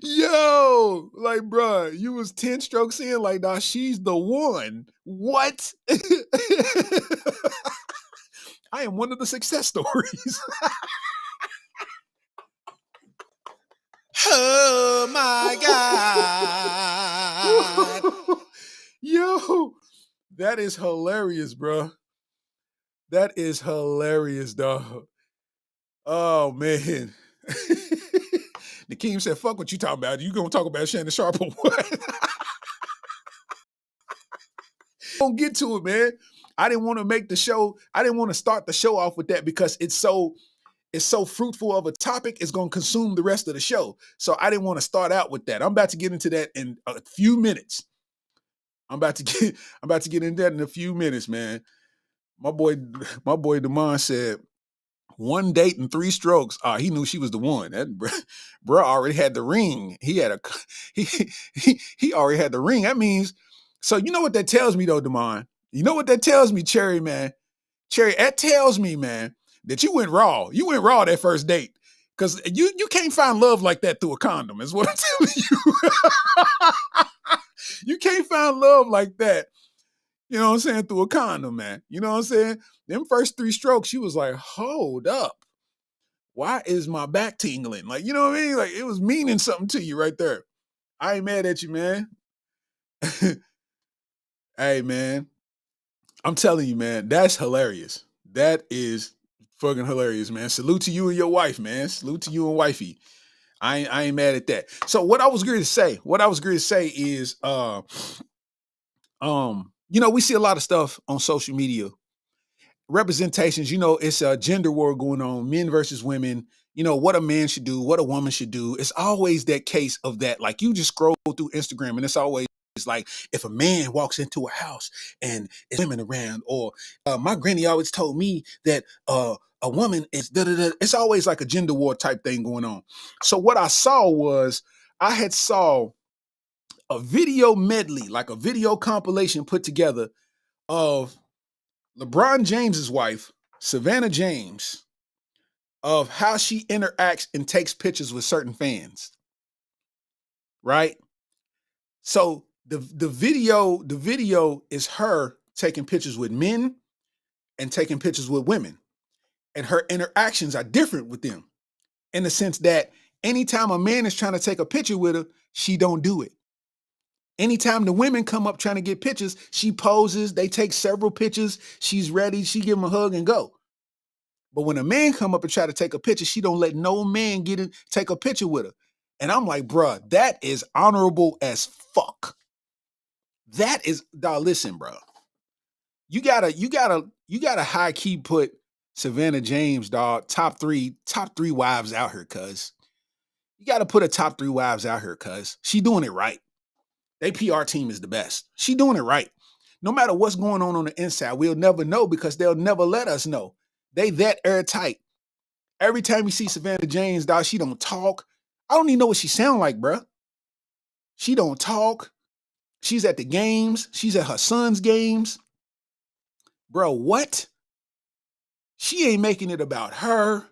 yo, like, bruh, you was 10 strokes in, like, dog, she's the one. What? I am one of the success stories. Oh my God. Yo, that is hilarious, bro. That is hilarious, dog. Oh, man. Nakeem said, fuck what you talking about. You gonna talk about Shannon Sharp or what? Don't get to it, man. I didn't want to make the show. I didn't want to start the show off with that because it's so fruitful of a topic. It's going to consume the rest of the show. So I didn't want to start out with that. I'm about to get into that in a few minutes. I'm about to get into that in a few minutes, man. My boy Demond said, one date and 3 strokes. He knew she was the one. That bro already had the ring. He had he already had the ring. That means, so you know what that tells me though, Demond? You know what that tells me, Cherry, man? Cherry, that tells me, man, that you went raw. You went raw that first date. Because you can't find love like that through a condom, is what I'm telling you. You can't find love like that, you know what I'm saying, through a condom, man. You know what I'm saying? Them first 3 strokes, she was like, hold up. Why is my back tingling? Like, you know what I mean? Like, it was meaning something to you right there. I ain't mad at you, man. Hey, man. I'm telling you, man, that's hilarious. That is fucking hilarious, man. Salute to you and your wife, man. Salute to you and wifey. I ain't mad at that. So what I was going to say is, we see a lot of stuff on social media. Representations, it's a gender war going on, men versus women, what a man should do, what a woman should do. It's always that case of that. Like, you just scroll through Instagram and it's always like, if a man walks into a house and it's women around, or my granny always told me that a woman is da-da-da. It's always like a gender war type thing going on. So what I saw was, I had saw a video medley, like a video compilation put together of LeBron James's wife, Savannah James, of how she interacts and takes pictures with certain fans. Right? So the video is her taking pictures with men and taking pictures with women. And her interactions are different with them, in the sense that anytime a man is trying to take a picture with her, she don't do it. Anytime the women come up trying to get pictures, she poses, they take several pictures, she's ready, she give them a hug and go. But when a man come up and try to take a picture, she don't let no man take a picture with her. And I'm like, bruh, that is honorable as fuck. That is, dog, listen, bro. You gotta high key put Savannah James, dog, top three wives out here, cuz. You got to put a top 3 wives out here, cuz. She doing it right. They PR team is the best. She doing it right. No matter what's going on the inside, we'll never know because they'll never let us know. They that airtight. Every time you see Savannah James, dog, she don't talk. I don't even know what she sound like, bruh. She don't talk. She's at the games. She's at her son's games. Bro, what? She ain't making it about her.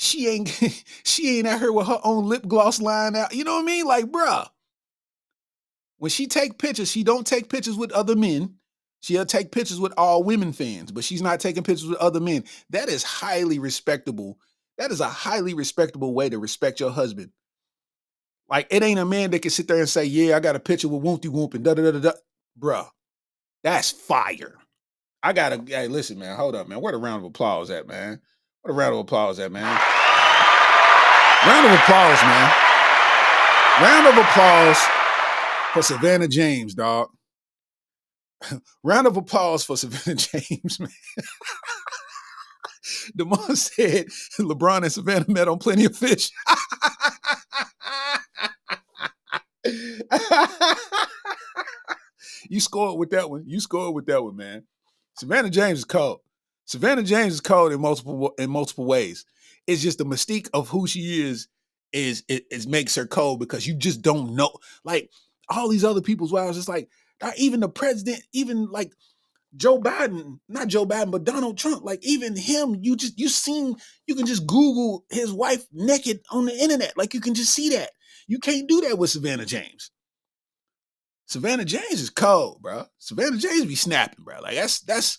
She ain't at her with her own lip gloss line out. You know what I mean? Like, bruh. When she take pictures, she don't take pictures with other men. She'll take pictures with all women fans, but she's not taking pictures with other men. That is highly respectable. That is a highly respectable way to respect your husband. Like, it ain't a man that can sit there and say, yeah, I got a picture with Woompty Whoomp and da-da-da-da-da. Bruh, that's fire. Hey, listen, man, hold up, man. Where the round of applause at, man? Where the round of applause at, man? Round of applause, man. Round of applause for Savannah James, dog. Round of applause for Savannah James, man. Damon said LeBron and Savannah met on Plenty of Fish. You scored with that one. You scored with that one, man. Savannah James is cold. Savannah James is cold in multiple ways. It's just the mystique of who she is makes her cold because you just don't know. Like all these other people's wives, it's like even the president, even like Joe Biden, not Joe Biden, but Donald Trump, like even him, you can just Google his wife naked on the internet. Like you can just see that. You can't do that with Savannah James. Savannah James is cold, bro. Savannah James be snapping, bro. Like that's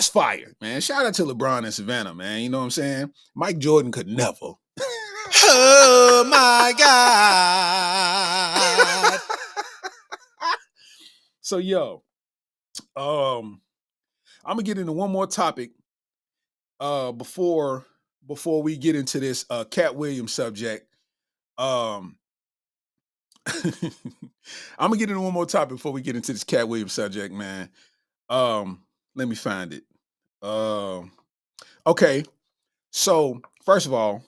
fire, man. Shout out to LeBron and Savannah, man. You know what I'm saying? Mike Jordan could never. Oh my God. So yo, I'm gonna get into one more topic before we get into this Katt Williams subject. I'm gonna get into one more topic before we get into this Katt Williams subject, man. Let me find it. Okay. So first of all,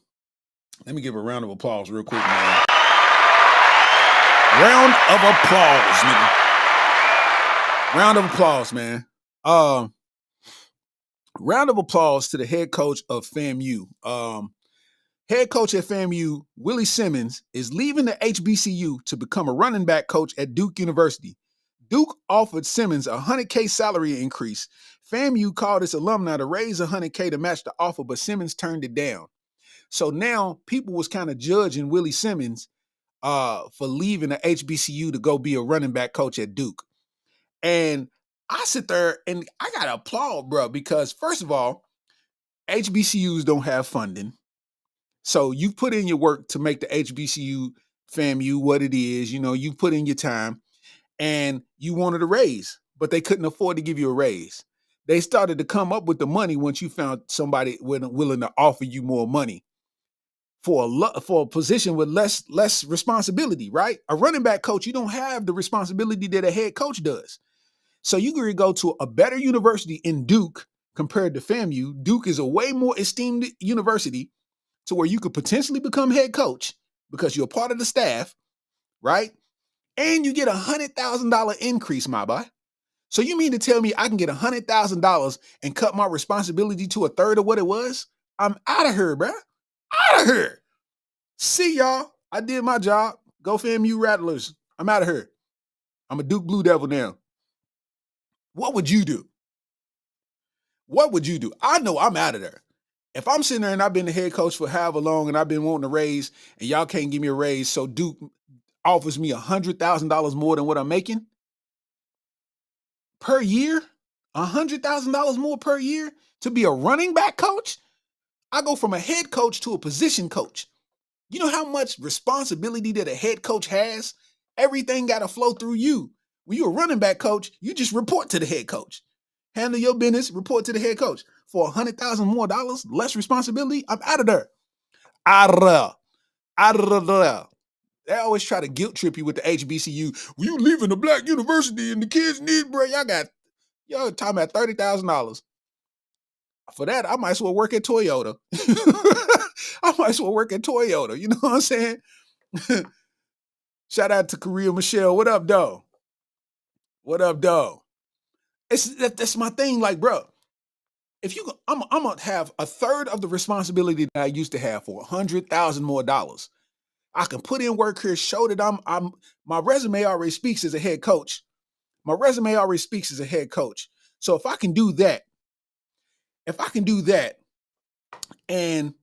let me give a round of applause real quick, man. Round of applause, nigga. Round of applause, man. Round of applause to the head coach of FAMU. Head coach at FAMU, Willie Simmons, is leaving the HBCU to become a running back coach at Duke University. Duke offered Simmons a $100K salary increase. FAMU called its alumni to raise $100K to match the offer, but Simmons turned it down. So now people was kind of judging Willie Simmons for leaving the HBCU to go be a running back coach at Duke. And I sit there and I got to applaud, bro, because first of all, HBCUs don't have funding. So you put in your work to make the HBCU FAMU what it is. You know, you put in your time and you wanted a raise, but they couldn't afford to give you a raise. They started to come up with the money once you found somebody willing to offer you more money for a position with less responsibility, right? A running back coach, you don't have the responsibility that a head coach does. So you could go to a better university in Duke compared to FAMU. Duke is a way more esteemed university to where you could potentially become head coach because you're a part of the staff, right? And you get $100,000 increase, my boy. So you mean to tell me I can get $100,000 and cut my responsibility to a third of what it was? I'm out of here, bro. Out of here. See y'all. I did my job. Go FAMU Rattlers. I'm out of here. I'm a Duke Blue Devil now. What would you do? What would you do? I know I'm out of there. If I'm sitting there and I've been the head coach for however long and I've been wanting a raise and y'all can't give me a raise, so Duke offers me $100,000 more than what I'm making per year, $100,000 more per year to be a running back coach, I go from a head coach to a position coach. You know how much responsibility that a head coach has? Everything got to flow through you. When you're a running back coach, you just report to the head coach. Handle your business, report to the head coach. For $100,000 more dollars, less responsibility, I'm out of there. Out of there. They always try to guilt trip you with the HBCU. Well, you leaving a black university and the kids need, bro. Y'all talking about $30,000. For that, I might as well work at Toyota. I might as well work at Toyota. You know what I'm saying? Shout out to Korea Michelle. What up, dog? What up, dog? That's my thing. Like, bro, if you, I'm gonna have a third of the responsibility that I used to have for $100,000 more dollars. I can put in work here, show that I'm. My resume already speaks as a head coach. My resume already speaks as a head coach. So if I can do that, and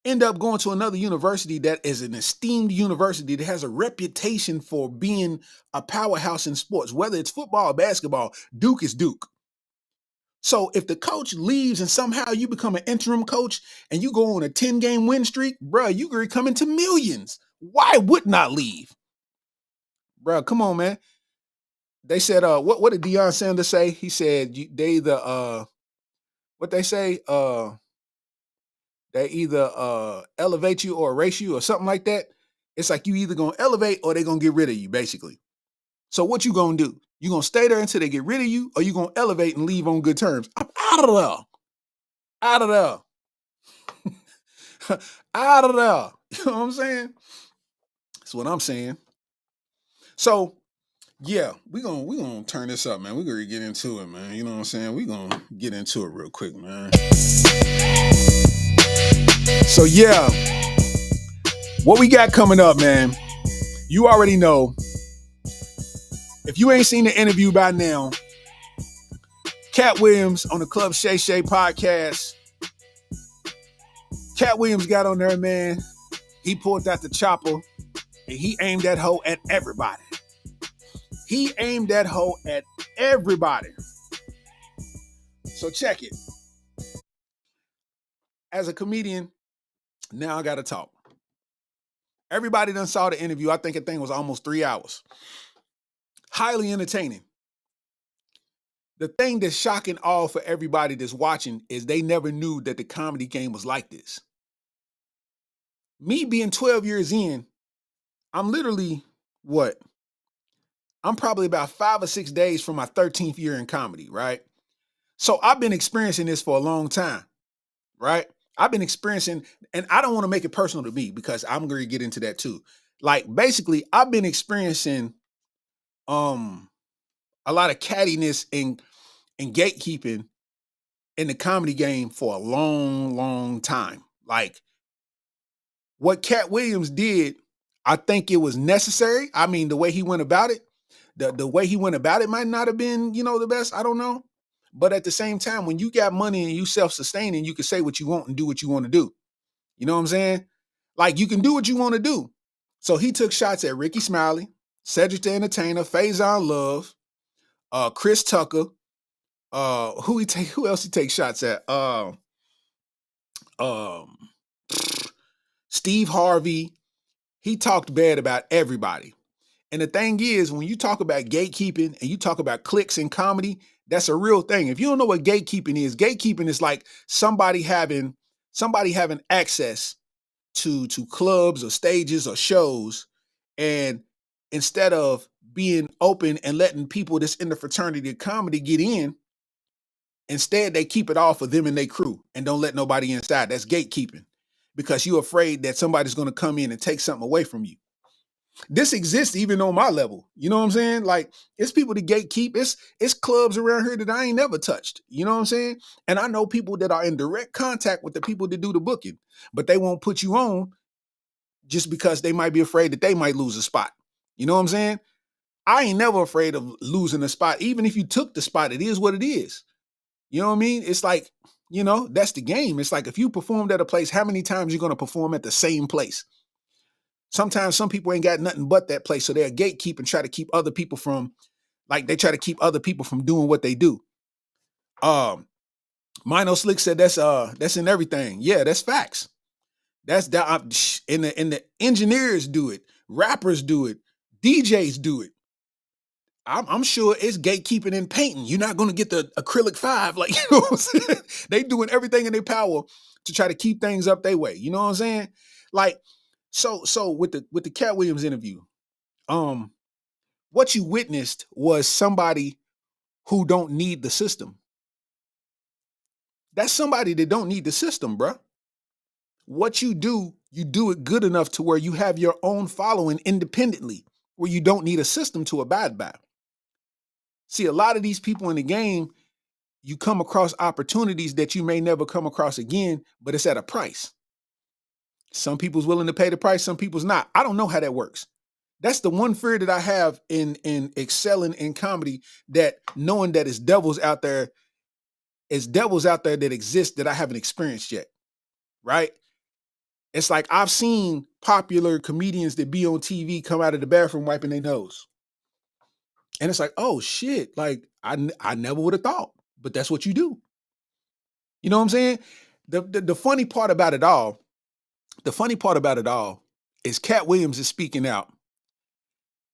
end up going to another university that is an esteemed university that has a reputation for being a powerhouse in sports, whether it's football or basketball, Duke is Duke. So if the coach leaves and somehow you become an interim coach and you go on a 10-game win streak, bro, you could come into millions. Why would not leave? Bro, come on, man. They said, what did Deion Sanders say? He said what they say, they either elevate you or erase you or something like that. It's like you either gonna elevate or they gonna get rid of you, basically. So what you gonna do? You gonna stay there until they get rid of you, or you gonna elevate and leave on good terms? I'm out of there. Out of there. Out of there. You know what I'm saying? That's what I'm saying. So yeah, we gonna turn this up, man. We're gonna get into it, man. You know what I'm saying? We're gonna get into it real quick, man. So yeah, what we got coming up, man, you already know. If you ain't seen the interview by now, Katt Williams on the Club Shay Shay podcast. Katt Williams got on there, man. He pulled out the chopper and he aimed that hoe at everybody. He aimed that hoe at everybody. So check it. As a comedian, now I gotta talk. Everybody done saw the interview. I think the thing was almost 3 hours. Highly entertaining. The thing that's shocking all for everybody that's watching is they never knew that the comedy game was like this. Me being 12 years in, I'm literally, I'm probably about 5 or 6 days from my 13th year in comedy, right? So I've been experiencing this for a long time, right? I've been experiencing, and I don't want to make it personal to me because I'm going to get into that too. Like, basically, I've been experiencing a lot of cattiness and gatekeeping in the comedy game for a long, long time. Like, what Katt Williams did, I think it was necessary. I mean, the way he went about it, the way he went about it might not have been, the best. I don't know. But at the same time, when you got money and you self-sustaining, you can say what you want and do what you want to do. You know what I'm saying? Like, you can do what you want to do. So he took shots at Ricky Smiley, Cedric the Entertainer, Faison Love, Chris Tucker. Who else he take shots at? Steve Harvey. He talked bad about everybody. And the thing is, when you talk about gatekeeping and you talk about cliques in comedy, that's a real thing. If you don't know what gatekeeping is like somebody having access to clubs or stages or shows, and instead of being open and letting people that's in the fraternity of comedy get in, instead they keep it all for them and their crew and don't let nobody inside. That's gatekeeping because you're afraid that somebody's going to come in and take something away from you. This exists even on my level. You know what I'm saying? Like, it's people to gatekeep. It's clubs around here that I ain't never touched. You know what I'm saying? And I know people that are in direct contact with the people that do the booking, but they won't put you on just because they might be afraid that they might lose a spot. You know what I'm saying? I ain't never afraid of losing a spot. Even if you took the spot, it is what it is. You know what I mean? It's like, that's the game. It's like if you performed at a place, how many times you're going to perform at the same place? Sometimes some people ain't got nothing but that place. So they're gatekeep and try to keep other people from, doing what they do. Mino Slick said that's in everything. Yeah, that's facts. That's that. And the engineers do it. Rappers do it. DJs do it. I'm sure it's gatekeeping and painting. You're not going to get the acrylic 5. Like, you know what I'm saying? They doing everything in their power to try to keep things up their way. You know what I'm saying? Like, so with the Katt Williams interview, what you witnessed was somebody who don't need the system. That's somebody that don't need the system, bruh. What you do it good enough to where you have your own following independently, where you don't need a system to abide by. See, a lot of these people in the game, you come across opportunities that you may never come across again, but it's at a price. Some people's willing to pay the price, some people's not. I don't know how that works. That's the one fear that I have in excelling in comedy, that knowing that it's devils out there that exist that I haven't experienced yet, right? It's like I've seen popular comedians that be on TV come out of the bathroom wiping their nose. And it's like, oh shit, like I never would have thought, but that's what you do. You know what I'm saying? The funny part about it all, is Katt Williams is speaking out.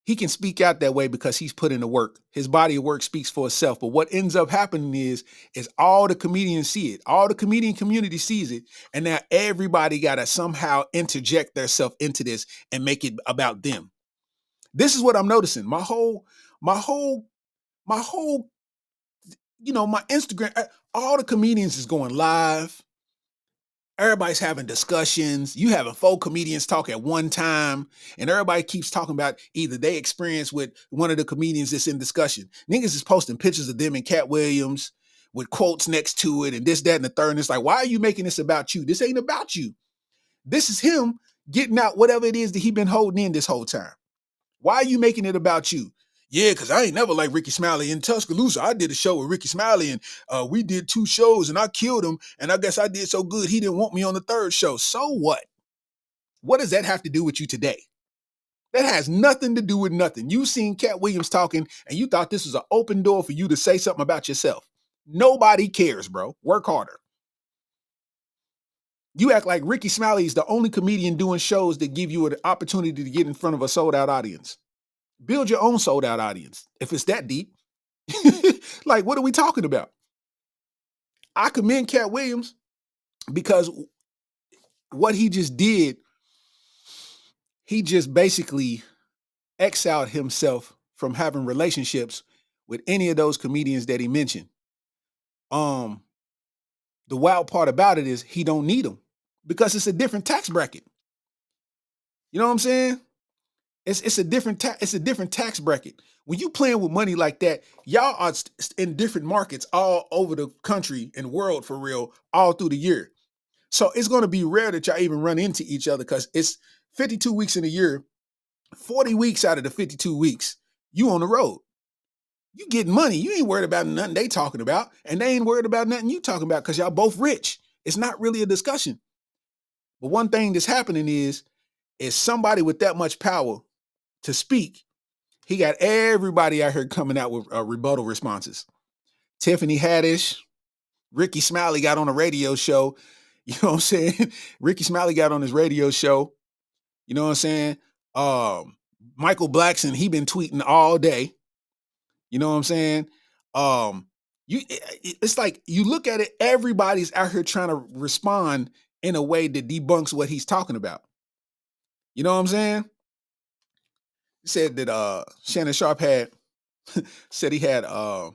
He can speak out that way because he's put in the work. His body of work speaks for itself. But what ends up happening is all the comedians see it. All the comedian community sees it. And now everybody got to somehow interject themselves into this and make it about them. This is what I'm noticing. My whole, my Instagram, all the comedians is going live. Everybody's having discussions. You having 4 comedians talk at one time, and everybody keeps talking about either they experience with one of the comedians that's in discussion. Niggas is posting pictures of them and Katt Williams with quotes next to it and this, that, and the third. And it's like, why are you making this about you? This ain't about you. This is him getting out whatever it is that he been holding in this whole time. Why are you making it about you? Yeah, because I ain't never like Ricky Smiley in Tuscaloosa. I did a show with Ricky Smiley, and we did 2 shows, and I killed him, and I guess I did so good he didn't want me on the 3rd show. So what? What does that have to do with you today? That has nothing to do with nothing. You seen Katt Williams talking, and you thought this was an open door for you to say something about yourself. Nobody cares, bro. Work harder. You act like Ricky Smiley is the only comedian doing shows that give you an opportunity to get in front of a sold-out audience. Build your own sold-out audience, if it's that deep. Like, what are we talking about? I commend Katt Williams because what he just did, he just basically exiled himself from having relationships with any of those comedians that he mentioned. The wild part about it is he don't need them because it's a different tax bracket. You know what I'm saying? It's a different tax bracket. When you playing with money like that, y'all are in different markets all over the country and world for real, all through the year. So it's going to be rare that y'all even run into each other because it's 52 weeks in a year, 40 weeks out of the 52 weeks, you on the road. You getting money. You ain't worried about nothing they talking about, and they ain't worried about nothing you talking about because y'all both rich. It's not really a discussion. But one thing that's happening is somebody with that much power to speak, he got everybody out here coming out with rebuttal responses. Tiffany Haddish, Ricky Smiley got on a radio show. You know what I'm saying? Ricky Smiley got on his radio show. You know what I'm saying? Michael Blackson, he been tweeting all day. You know what I'm saying? It's like you look at it, everybody's out here trying to respond in a way that debunks what he's talking about. You know what I'm saying? He said that Shannon Sharp said he had 5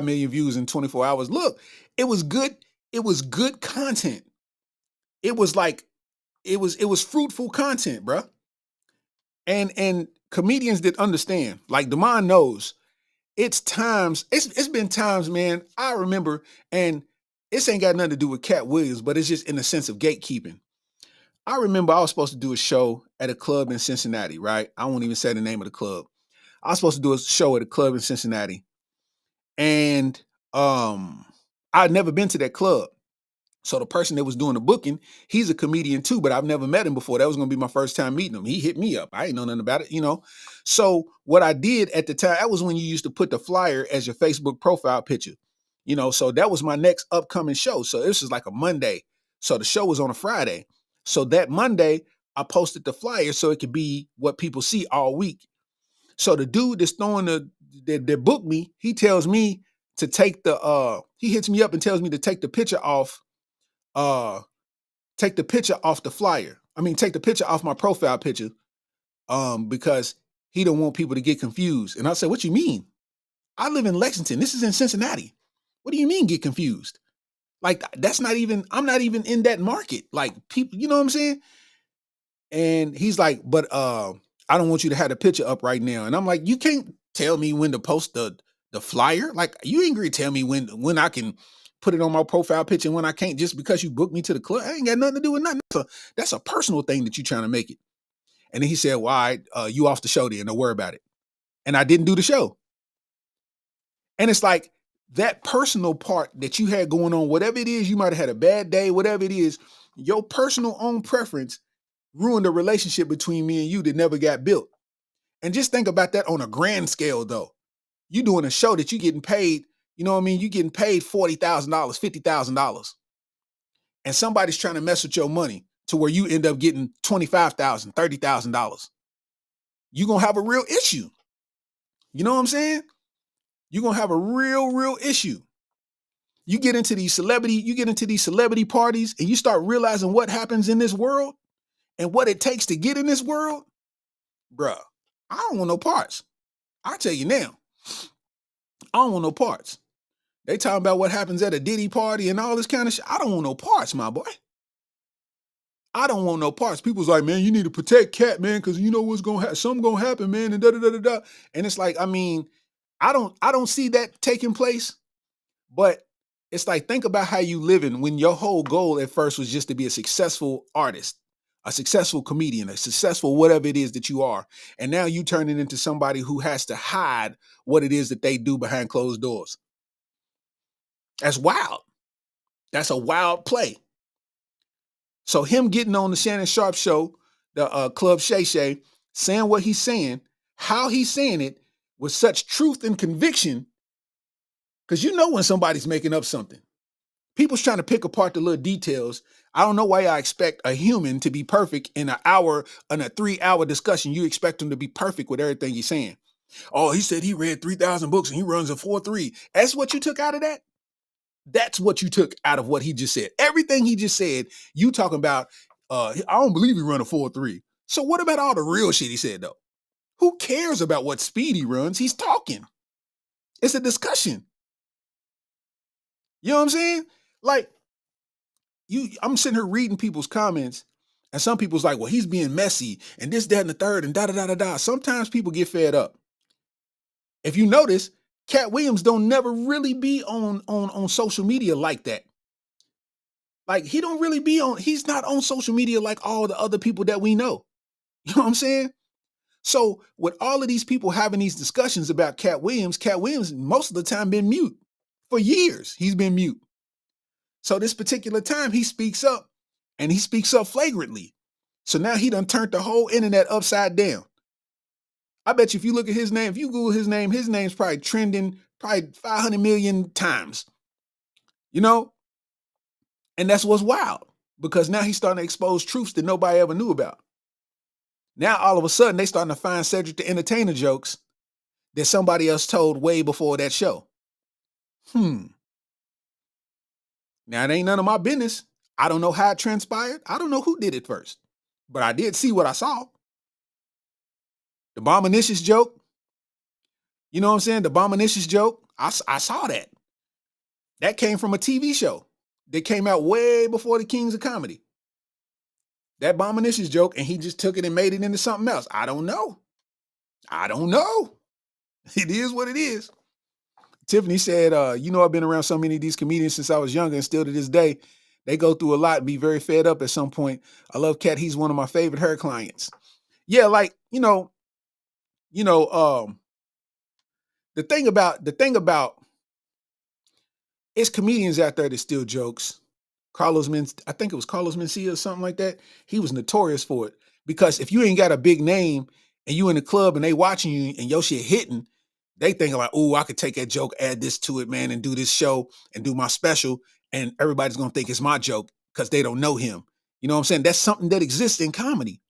million views in 24 hours. Look, it was good. It was good content. It was like, it was fruitful content, bro. And comedians that understand, like Damon knows, it's been times, man, I remember, and this ain't got nothing to do with Katt Williams, but it's just in the sense of gatekeeping. I remember I was supposed to do a show at a club in Cincinnati, right? I won't even say the name of the club. I was supposed to do a show at a club in Cincinnati. And I'd never been to that club. So the person that was doing the booking, he's a comedian too, but I've never met him before. That was going to be my first time meeting him. He hit me up. I ain't know nothing about it, you know? So what I did at the time, that was when you used to put the flyer as your Facebook profile picture, you know? So that was my next upcoming show. So this was like a Monday. So the show was on a Friday. So that Monday I posted the flyer so it could be what people see all week. So the dude that's throwing that booked me, he tells me to take he hits me up and tells me to take the picture off the flyer. I mean, take the picture off my profile picture, because he don't want people to get confused. And I said, what you mean? I live in Lexington. This is in Cincinnati. What do you mean get confused? Like that's not even, I'm not even in that market. Like people, you know what I'm saying? And he's like, but I don't want you to have the picture up right now. And I'm like, you can't tell me when to post the flyer. Like you ain't gonna tell me when I can put it on my profile picture and when I can't just because you booked me to the club. I ain't got nothing to do with nothing. That's a personal thing that you're trying to make it. And then he said, well, all right, you off the show then, don't worry about it. And I didn't do the show. And it's like that personal part that you had going on, whatever it is, you might have had a bad day, whatever it is, your personal own preference ruined a relationship between me and you that never got built. And just think about that on a grand scale, though. You doing a show that you getting paid, you know what I mean? You getting paid $40,000, $50,000. And somebody's trying to mess with your money to where you end up getting $25,000, $30,000. You're going to have a real issue. You know what I'm saying? You're going to have a real issue. You get into these celebrity parties and you start realizing what happens in this world and what it takes to get in this world. Bruh, I don't want no parts. I'll tell you now. I don't want no parts. They talking about what happens at a Diddy party and all this kind of shit. I don't want no parts, my boy. I don't want no parts. People's like, man, you need to protect Katt, man, because you know what's gonna happen. Something gonna happen, man, and da. And it's like, I mean, I don't see that taking place. But it's like, think about how you living when your whole goal at first was just to be a successful artist, a successful comedian, a successful whatever it is that you are. And now you turn it into somebody who has to hide what it is that they do behind closed doors. That's wild. That's a wild play. So him getting on the Shannon Sharp show, the Club Shay Shay, saying what he's saying, how he's saying it with such truth and conviction, because you know when somebody's making up something. People's trying to pick apart the little details. I don't know why I expect a human to be perfect in a 3-hour discussion. You expect him to be perfect with everything he's saying. Oh, he said he read 3,000 books and he runs a 4.3. That's what you took out of that? That's what you took out of what he just said. Everything he just said, you talking about, I don't believe he run a 4.3. So what about all the real shit he said, though? Who cares about what speed he runs? He's talking. It's a discussion. You know what I'm saying? Like, I'm sitting here reading people's comments, and some people's like, well, he's being messy, and this, that, and the third, and da. Sometimes people get fed up. If you notice, Katt Williams don't never really be on social media like that. Like, he's not on social media like all the other people that we know. You know what I'm saying? So with all of these people having these discussions about Katt Williams most of the time been mute. For years, he's been mute. So this particular time he speaks up, and he speaks up flagrantly. So now he done turned the whole internet upside down. I bet you if you look at his name, if you Google his name's probably trending 500 million times. You know? And that's what's wild, because now he's starting to expose truths that nobody ever knew about. Now all of a sudden they starting to find Cedric the Entertainer jokes that somebody else told way before that show. Now it ain't none of my business. I don't know how it transpired. I don't know who did it first, but I did see what I saw. The Bominicious joke. You know what I'm saying? The Bominicious joke. I saw that. That came from a TV show that came out way before the Kings of Comedy. That Bominicious joke, and he just took it and made it into something else. I don't know. It is what it is. Tiffany said, I've been around so many of these comedians since I was younger, and still to this day, they go through a lot and be very fed up at some point. I love Katt. He's one of my favorite hair clients. Yeah, like, the thing about it's comedians out there that steal jokes. I think it was Carlos Mencia or something like that. He was notorious for it, because if you ain't got a big name and you in the club and they watching you and your shit hitting, they think like, oh, I could take that joke, add this to it, man, and do this show and do my special, and everybody's gonna think it's my joke because they don't know him. You know what I'm saying? That's something that exists in comedy.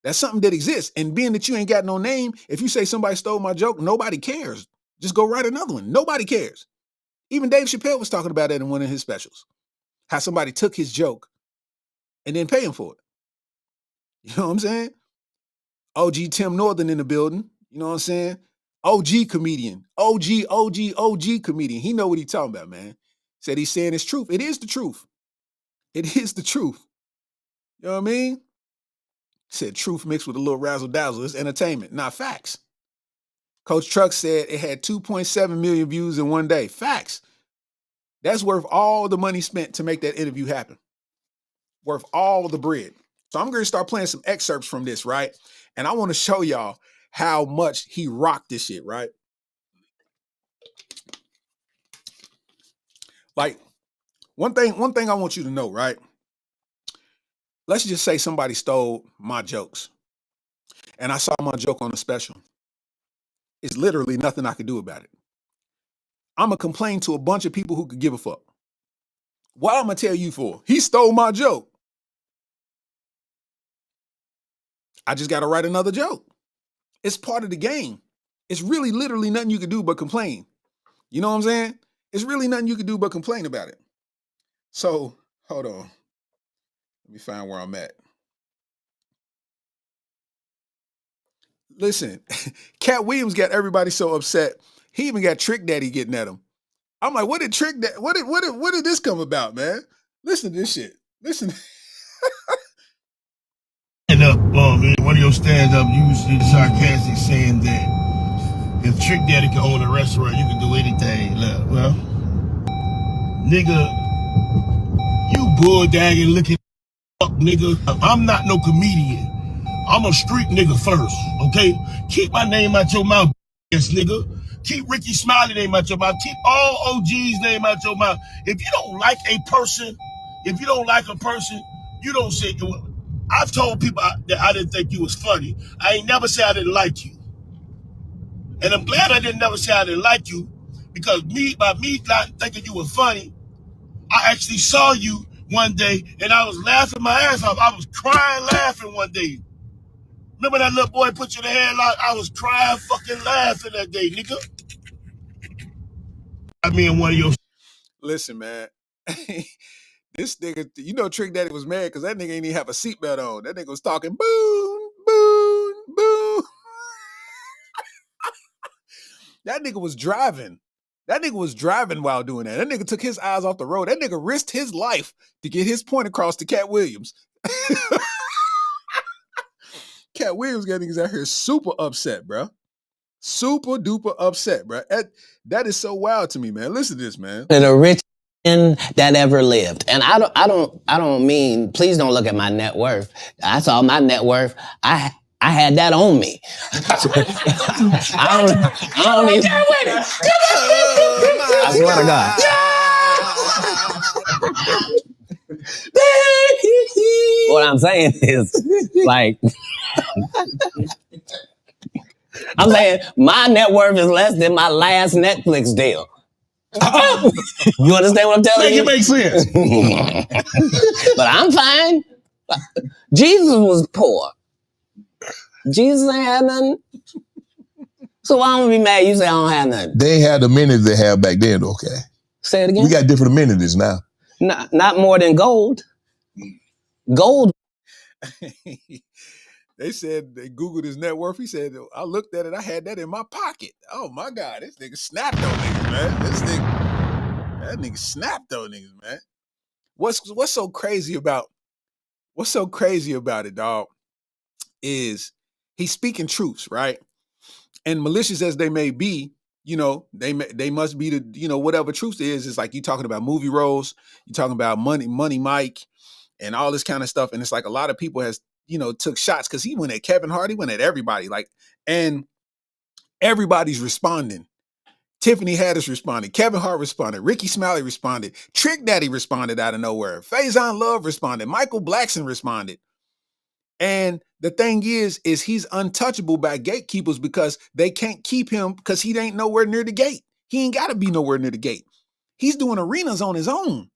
That's something that exists. And being that you ain't got no name, if you say somebody stole my joke, nobody cares. Just go write another one. Nobody cares. Even Dave Chappelle was talking about that in one of his specials. How somebody took his joke and then pay him for it. You know what I'm saying? OG Tim Northern in the building. You know what I'm saying? OG comedian. OG comedian. He know what he talking about, man. Said he's saying it's truth. It is the truth. It is the truth. You know what I mean? Said truth mixed with a little razzle dazzle. It's entertainment, not facts. Coach Truck said it had 2.7 million views in one day. Facts. That's worth all the money spent to make that interview happen. Worth all the bread. So I'm going to start playing some excerpts from this, right? And I want to show y'all how much he rocked this shit, right? Like, one thing I want you to know, right? Let's just say somebody stole my jokes and I saw my joke on a special. It's literally nothing I could do about it. I'm going to complain to a bunch of people who could give a fuck. What I'm going to tell you for? He stole my joke. I just got to write another joke. It's part of the game. It's really literally nothing you can do but complain. You know what I'm saying? It's really nothing you can do but complain about it. So, hold on. Let me find where I'm at. Listen, Katt Williams got everybody so upset. He even got Trick Daddy getting at him. I'm like, what did this come about, man? Listen to this shit. Listen. And up, one of your stand-up, you was sarcastic saying that if Trick Daddy can own a restaurant, you can do anything. Look, well, nigga, you bulldagging looking up, nigga. I'm not no comedian. I'm a street nigga first, okay? Keep my name out your mouth, yes, nigga. Keep Ricky Smiley name out your mouth. Keep all OG's name out your mouth. If you don't like a person, you don't say. I've told people that I didn't think you was funny. I ain't never said I didn't like you. And I'm glad I didn't never say I didn't like you, because by me not thinking you were funny, I actually saw you one day and I was laughing my ass off. I was crying laughing one day. Remember that little boy put you in the headlock? I was crying fucking laughing that day, nigga. I mean, one of your... Listen, man. This nigga, you know Trick Daddy was mad because that nigga ain't even have a seatbelt on. That nigga was talking boom, boom, boom. That nigga was driving. That nigga was driving while doing that. That nigga took his eyes off the road. That nigga risked his life to get his point across to Katt Williams. Katt Williams got niggas out here super upset, bro. Super duper upset, bro. That is so wild to me, man. Listen to this, man. The richest man that ever lived. And I don't mean, please don't look at my net worth. I saw my net worth. I had that on me. I don't even. I swear to God. What I'm saying is, like, I'm saying my net worth is less than my last Netflix deal. You understand what I'm telling you? Make it make sense. But I'm fine. Jesus was poor. Jesus ain't had nothing. So why don't we be mad you say I don't have nothing? They had the amenities they had back then, okay? Say it again? We got different amenities now. Not more than gold. Gold. They said, they Googled his net worth. He said, I looked at it, I had that in my pocket. Oh my God, this nigga snapped on niggas, man. That nigga snapped on niggas, man. What's so crazy about it, dog, is he's speaking truths, right? And malicious as they may be, you know, they must be the, you know, whatever truth is. It's like you talking about movie roles, you talking about money Mike, and all this kind of stuff. And it's like a lot of people has, you know, took shots because he went at Kevin Hart, he went at everybody, like, and everybody's responding. Tiffany Haddish responded, Kevin Hart responded, Ricky Smiley responded, Trick Daddy responded out of nowhere, Faison Love responded, Michael Blackson responded. And the thing is he's untouchable by gatekeepers because they can't keep him because he ain't nowhere near the gate. He ain't got to be nowhere near the gate. He's doing arenas on his own.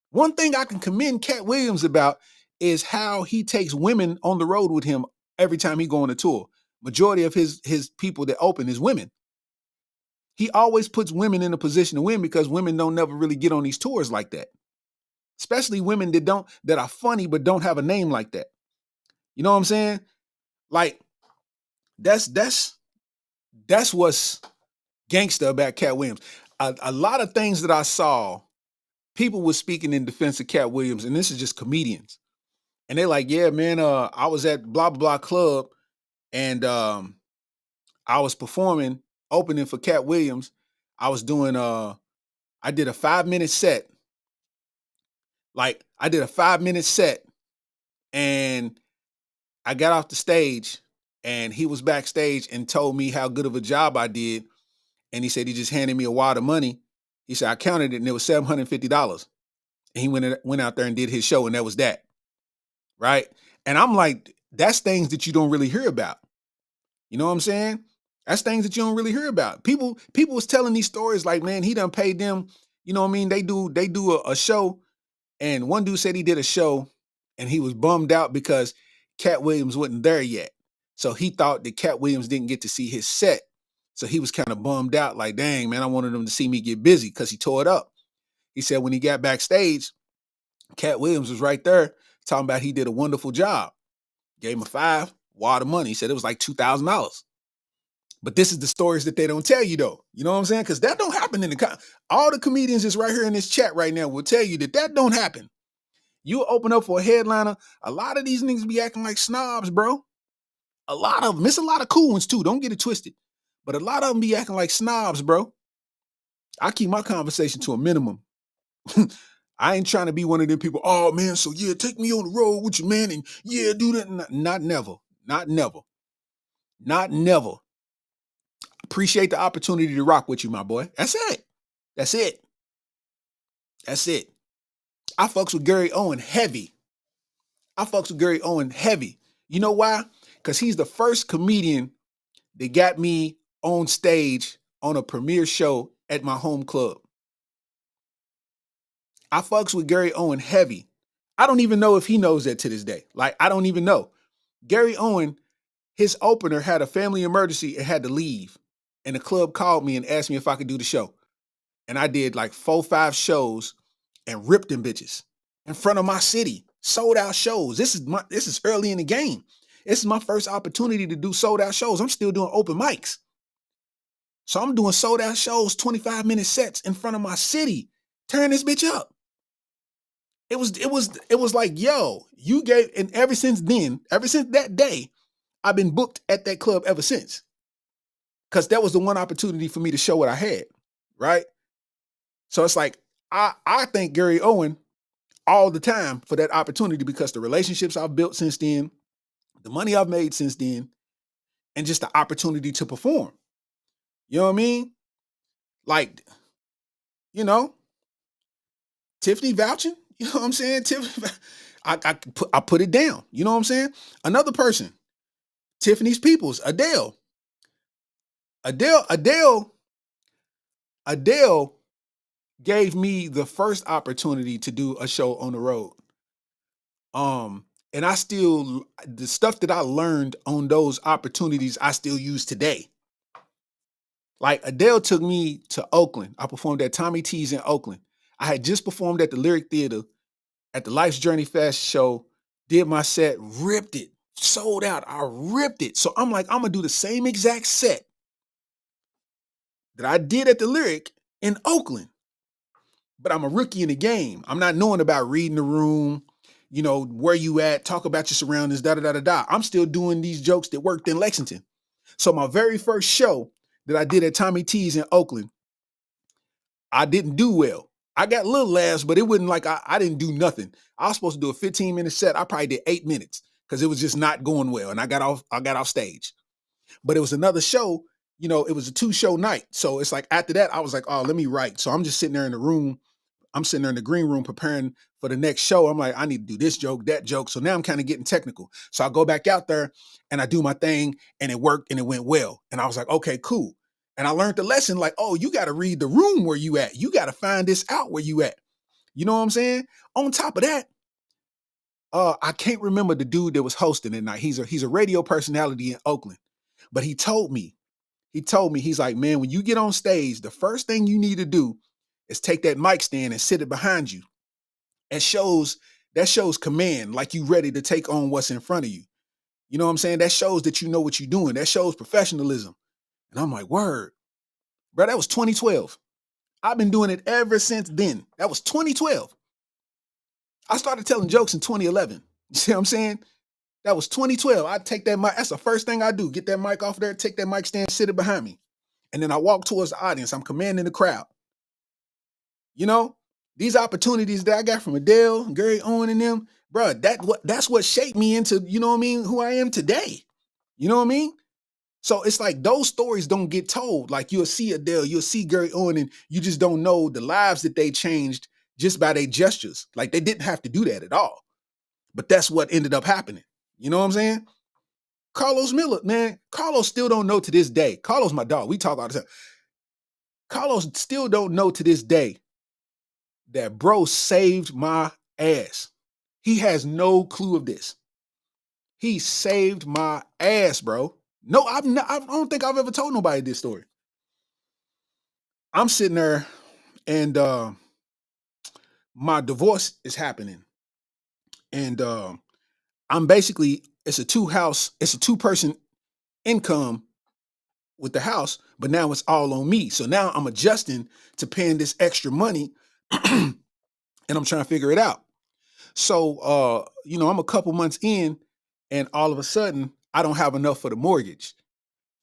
One thing I can commend Katt Williams about is how he takes women on the road with him every time he go on a tour. Majority of his people that open is women. He always puts women in a position to win because women don't never really get on these tours like that. Especially women that are funny but don't have a name like that. You know what I'm saying? Like, that's what's gangster about Katt Williams. A lot of things that I saw people were speaking in defense of Katt Williams, and this is just comedians. And they're like, yeah, man, I was at blah, blah, blah club, and I was performing, opening for Katt Williams. I was doing, I did a 5-minute set. Like, I did a 5-minute set, and I got off the stage, and he was backstage and told me how good of a job I did. And he said he just handed me a wad of money. He said, I counted it, and it was $750. And he went out there and did his show, and that was that. Right? And I'm like, that's things that you don't really hear about. You know what I'm saying? That's things that you don't really hear about. People was telling these stories like, man, he done paid them, you know what I mean? They do a show, and one dude said he did a show and he was bummed out because Katt Williams wasn't there yet. So he thought that Katt Williams didn't get to see his set. So he was kind of bummed out, like, dang, man, I wanted him to see me get busy because he tore it up. He said when he got backstage, Katt Williams was right there talking about he did a wonderful job. Gave him a 5, wad of money. He said it was like $2,000. But this is the stories that they don't tell you, though. You know what I'm saying? Because that don't happen in all the comedians that's right here in this chat right now will tell you that don't happen. You open up for a headliner, a lot of these niggas be acting like snobs, bro. A lot of them. It's a lot of cool ones, too. Don't get it twisted. But a lot of them be acting like snobs, bro. I keep my conversation to a minimum. I ain't trying to be one of them people, oh, man, so yeah, take me on the road with you, man, and yeah, do that. Not never. Not never. Not never. Appreciate the opportunity to rock with you, my boy. That's it. That's it. That's it. I fucks with Gary Owen heavy. You know why? Because he's the first comedian that got me on stage on a premiere show at my home club. I fucks with Gary Owen heavy. I don't even know if he knows that to this day. Like, I don't even know. Gary Owen, his opener had a family emergency and had to leave. And the club called me and asked me if I could do the show. And I did like 4-5 shows and ripped them bitches in front of my city. Sold out shows. This is early in the game. This is my first opportunity to do sold out shows. I'm still doing open mics. So I'm doing sold out shows, 25-minute sets in front of my city. Turn this bitch up. It was like, yo, you gave, and ever since that day, I've been booked at that club ever since. Because that was the one opportunity for me to show what I had, right? So it's like, I thank Gary Owen all the time for that opportunity because the relationships I've built since then, the money I've made since then, and just the opportunity to perform. You know what I mean? Like, you know, Tiffany vouching, you know what I'm saying? Tiffany, I put it down, you know what I'm saying? Another person, Tiffany's Peoples, Adele gave me the first opportunity to do a show on the road. And the stuff that I learned on those opportunities, I still use today. Like Adele took me to Oakland. I performed at Tommy T's in Oakland. I had just performed at the Lyric Theater at the Life's Journey Fest show, did my set, ripped it, sold out. I ripped it. So I'm like, I'm gonna do the same exact set that I did at the Lyric in Oakland. But I'm a rookie in the game. I'm not knowing about reading the room, you know, where you at, talk about your surroundings, da-da-da-da-da. I'm still doing these jokes that worked in Lexington. So my very first show that I did at Tommy T's in Oakland, I didn't do well. I got little laughs, but it wasn't like I didn't do nothing. I was supposed to do a 15-minute set. I probably did 8 minutes because it was just not going well. And I got off stage. But it was another show, you know, it was a 2-show night. So it's like after that, I was like, oh, let me write. So I'm just sitting there in the room. I'm sitting there in the green room preparing for the next show. I'm like, I need to do this joke, that joke. So now I'm kind of getting technical. So I go back out there and I do my thing and it worked and it went well. And I was like, okay, cool. And I learned the lesson like, oh, you got to read the room where you at. You got to find this out where you at. You know what I'm saying? On top of that, I can't remember the dude that was hosting at night. He's a radio personality in Oakland. But he told me, he's like, man, when you get on stage, the first thing you need to do is take that mic stand and sit it behind you. That shows command, like you ready to take on what's in front of you. You know what I'm saying? That shows that you know what you're doing. That shows professionalism. And I'm like, word. Bro, that was 2012. I've been doing it ever since then. That was 2012. I started telling jokes in 2011. You see what I'm saying? That was 2012. I take that mic. That's the first thing I do. Get that mic off there, take that mic stand, sit it behind me. And then I walk towards the audience. I'm commanding the crowd. You know, these opportunities that I got from Adele, Gary Owen and them, bro, that's what shaped me into, you know what I mean, who I am today. You know what I mean? So it's like those stories don't get told. Like you'll see Adele, you'll see Gary Owen, and you just don't know the lives that they changed just by their gestures. Like they didn't have to do that at all. But that's what ended up happening. You know what I'm saying? Carlos Miller, man, Carlos still don't know to this day. Carlos, my dog, we talk all the time. Carlos still don't know to this day that bro saved my ass. He has no clue of this. He saved my ass, bro. No, I don't think I've ever told nobody this story. I'm sitting there and my divorce is happening. And I'm basically, it's a two-person income with the house, but now it's all on me. So now I'm adjusting to paying this extra money and I'm trying to figure it out. So, I'm a couple months in and all of a sudden I don't have enough for the mortgage.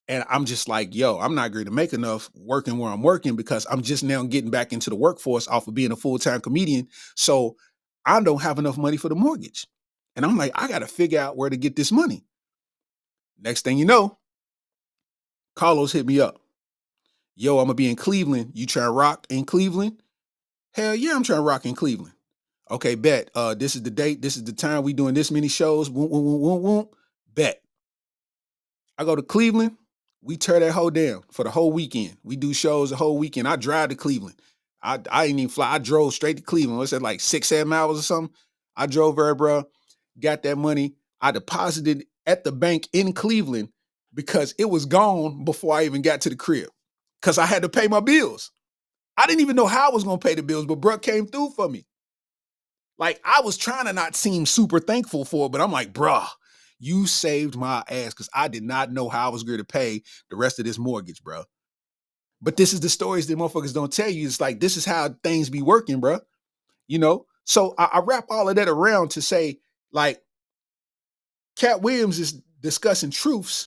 And I'm just like, yo, I'm not going to make enough working where I'm working because I'm just now getting back into the workforce off of being a full-time comedian. So I don't have enough money for the mortgage. And I'm like, I got to figure out where to get this money. Next thing you know, Carlos hit me up. Yo, I'm going to be in Cleveland. You trying to rock in Cleveland? Hell yeah, I'm trying to rock in Cleveland. Okay, bet. This is the date. This is the time. We doing this many shows. Bet. I go to Cleveland. We tear that whole down for the whole weekend. We do shows the whole weekend. I drive to Cleveland. I didn't even fly. I drove straight to Cleveland. What's that, like 6-7 hours or something? I drove there, bro. Got that money. I deposited at the bank in Cleveland because it was gone before I even got to the crib because I had to pay my bills. I didn't even know how I was going to pay the bills, but bro came through for me. Like, I was trying to not seem super thankful for it, but I'm like, bruh, you saved my ass because I did not know how I was going to pay the rest of this mortgage, bro. But this is the stories that motherfuckers don't tell you. It's like, this is how things be working, bro. You know? So I wrap all of that around to say, like, Katt Williams is discussing truths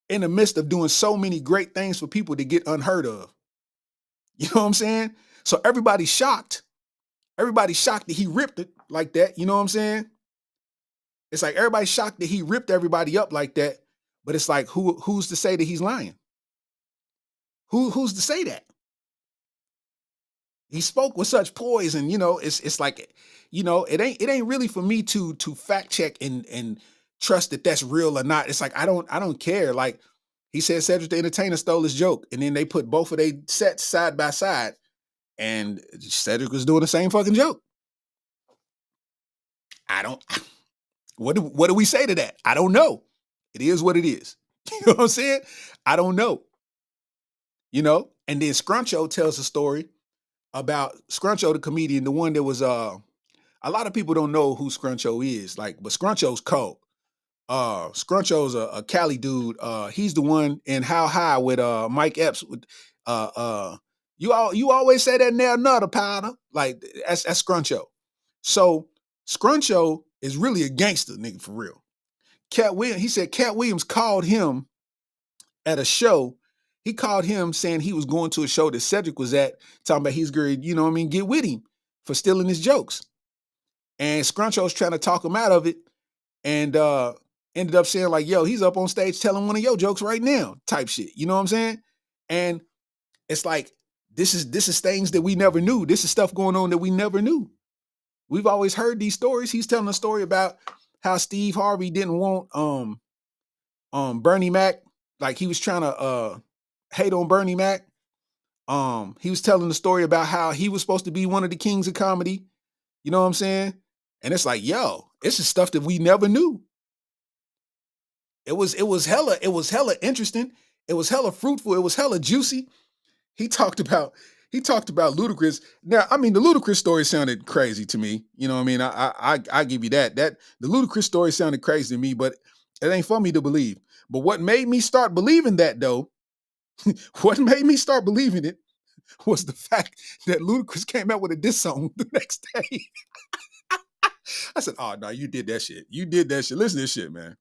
in the midst of doing so many great things for people to get unheard of. You know what I'm saying? So everybody's shocked. Everybody's shocked that he ripped it like that. You know what I'm saying? It's like everybody's shocked that he ripped everybody up like that. But it's like, who's to say that he's lying? Who's to say that? He spoke with such poise, and it's like, it ain't really for me to fact check and trust that that's real or not. It's like I don't care. Like he said, Cedric the Entertainer stole his joke, and then they put both of their sets side by side, and Cedric was doing the same fucking joke. What do we say to that? I don't know. It is what it is. You know what I'm saying? I don't know. And then Scruncho tells a story about Scruncho, the comedian, the one that was a lot of people don't know who Scruncho is, but Scruncho's cold. Scruncho's a Cali dude. He's the one in How High with Mike Epps with you always say that now nutter powder. Like that's Scruncho. So Scruncho is really a gangster nigga for real. He said Katt Williams called him at a show. He called him saying he was going to a show that Cedric was at, talking about he's going to, get with him for stealing his jokes. And Scruncho's trying to talk him out of it and ended up saying like, yo, he's up on stage telling one of your jokes right now type shit. You know what I'm saying? And it's like, this is things that we never knew. This is stuff going on that we never knew. We've always heard these stories. He's telling a story about how Steve Harvey didn't want Bernie Mac. Like he was trying to hate on Bernie Mac. He was telling the story about how he was supposed to be one of the kings of comedy. You know what I'm saying? And it's like, yo, this is stuff that we never knew. It was hella interesting. It was hella fruitful. It was hella juicy. He talked about Ludacris. Now, I mean, the Ludacris story sounded crazy to me. You know what I mean? I give you that. The Ludacris story sounded crazy to me, but it ain't for me to believe. But what made me start believing that though, what made me start believing it was the fact that Ludacris came out with a diss song the next day. I said, oh, no, you did that shit. You did that shit. Listen to this shit, man.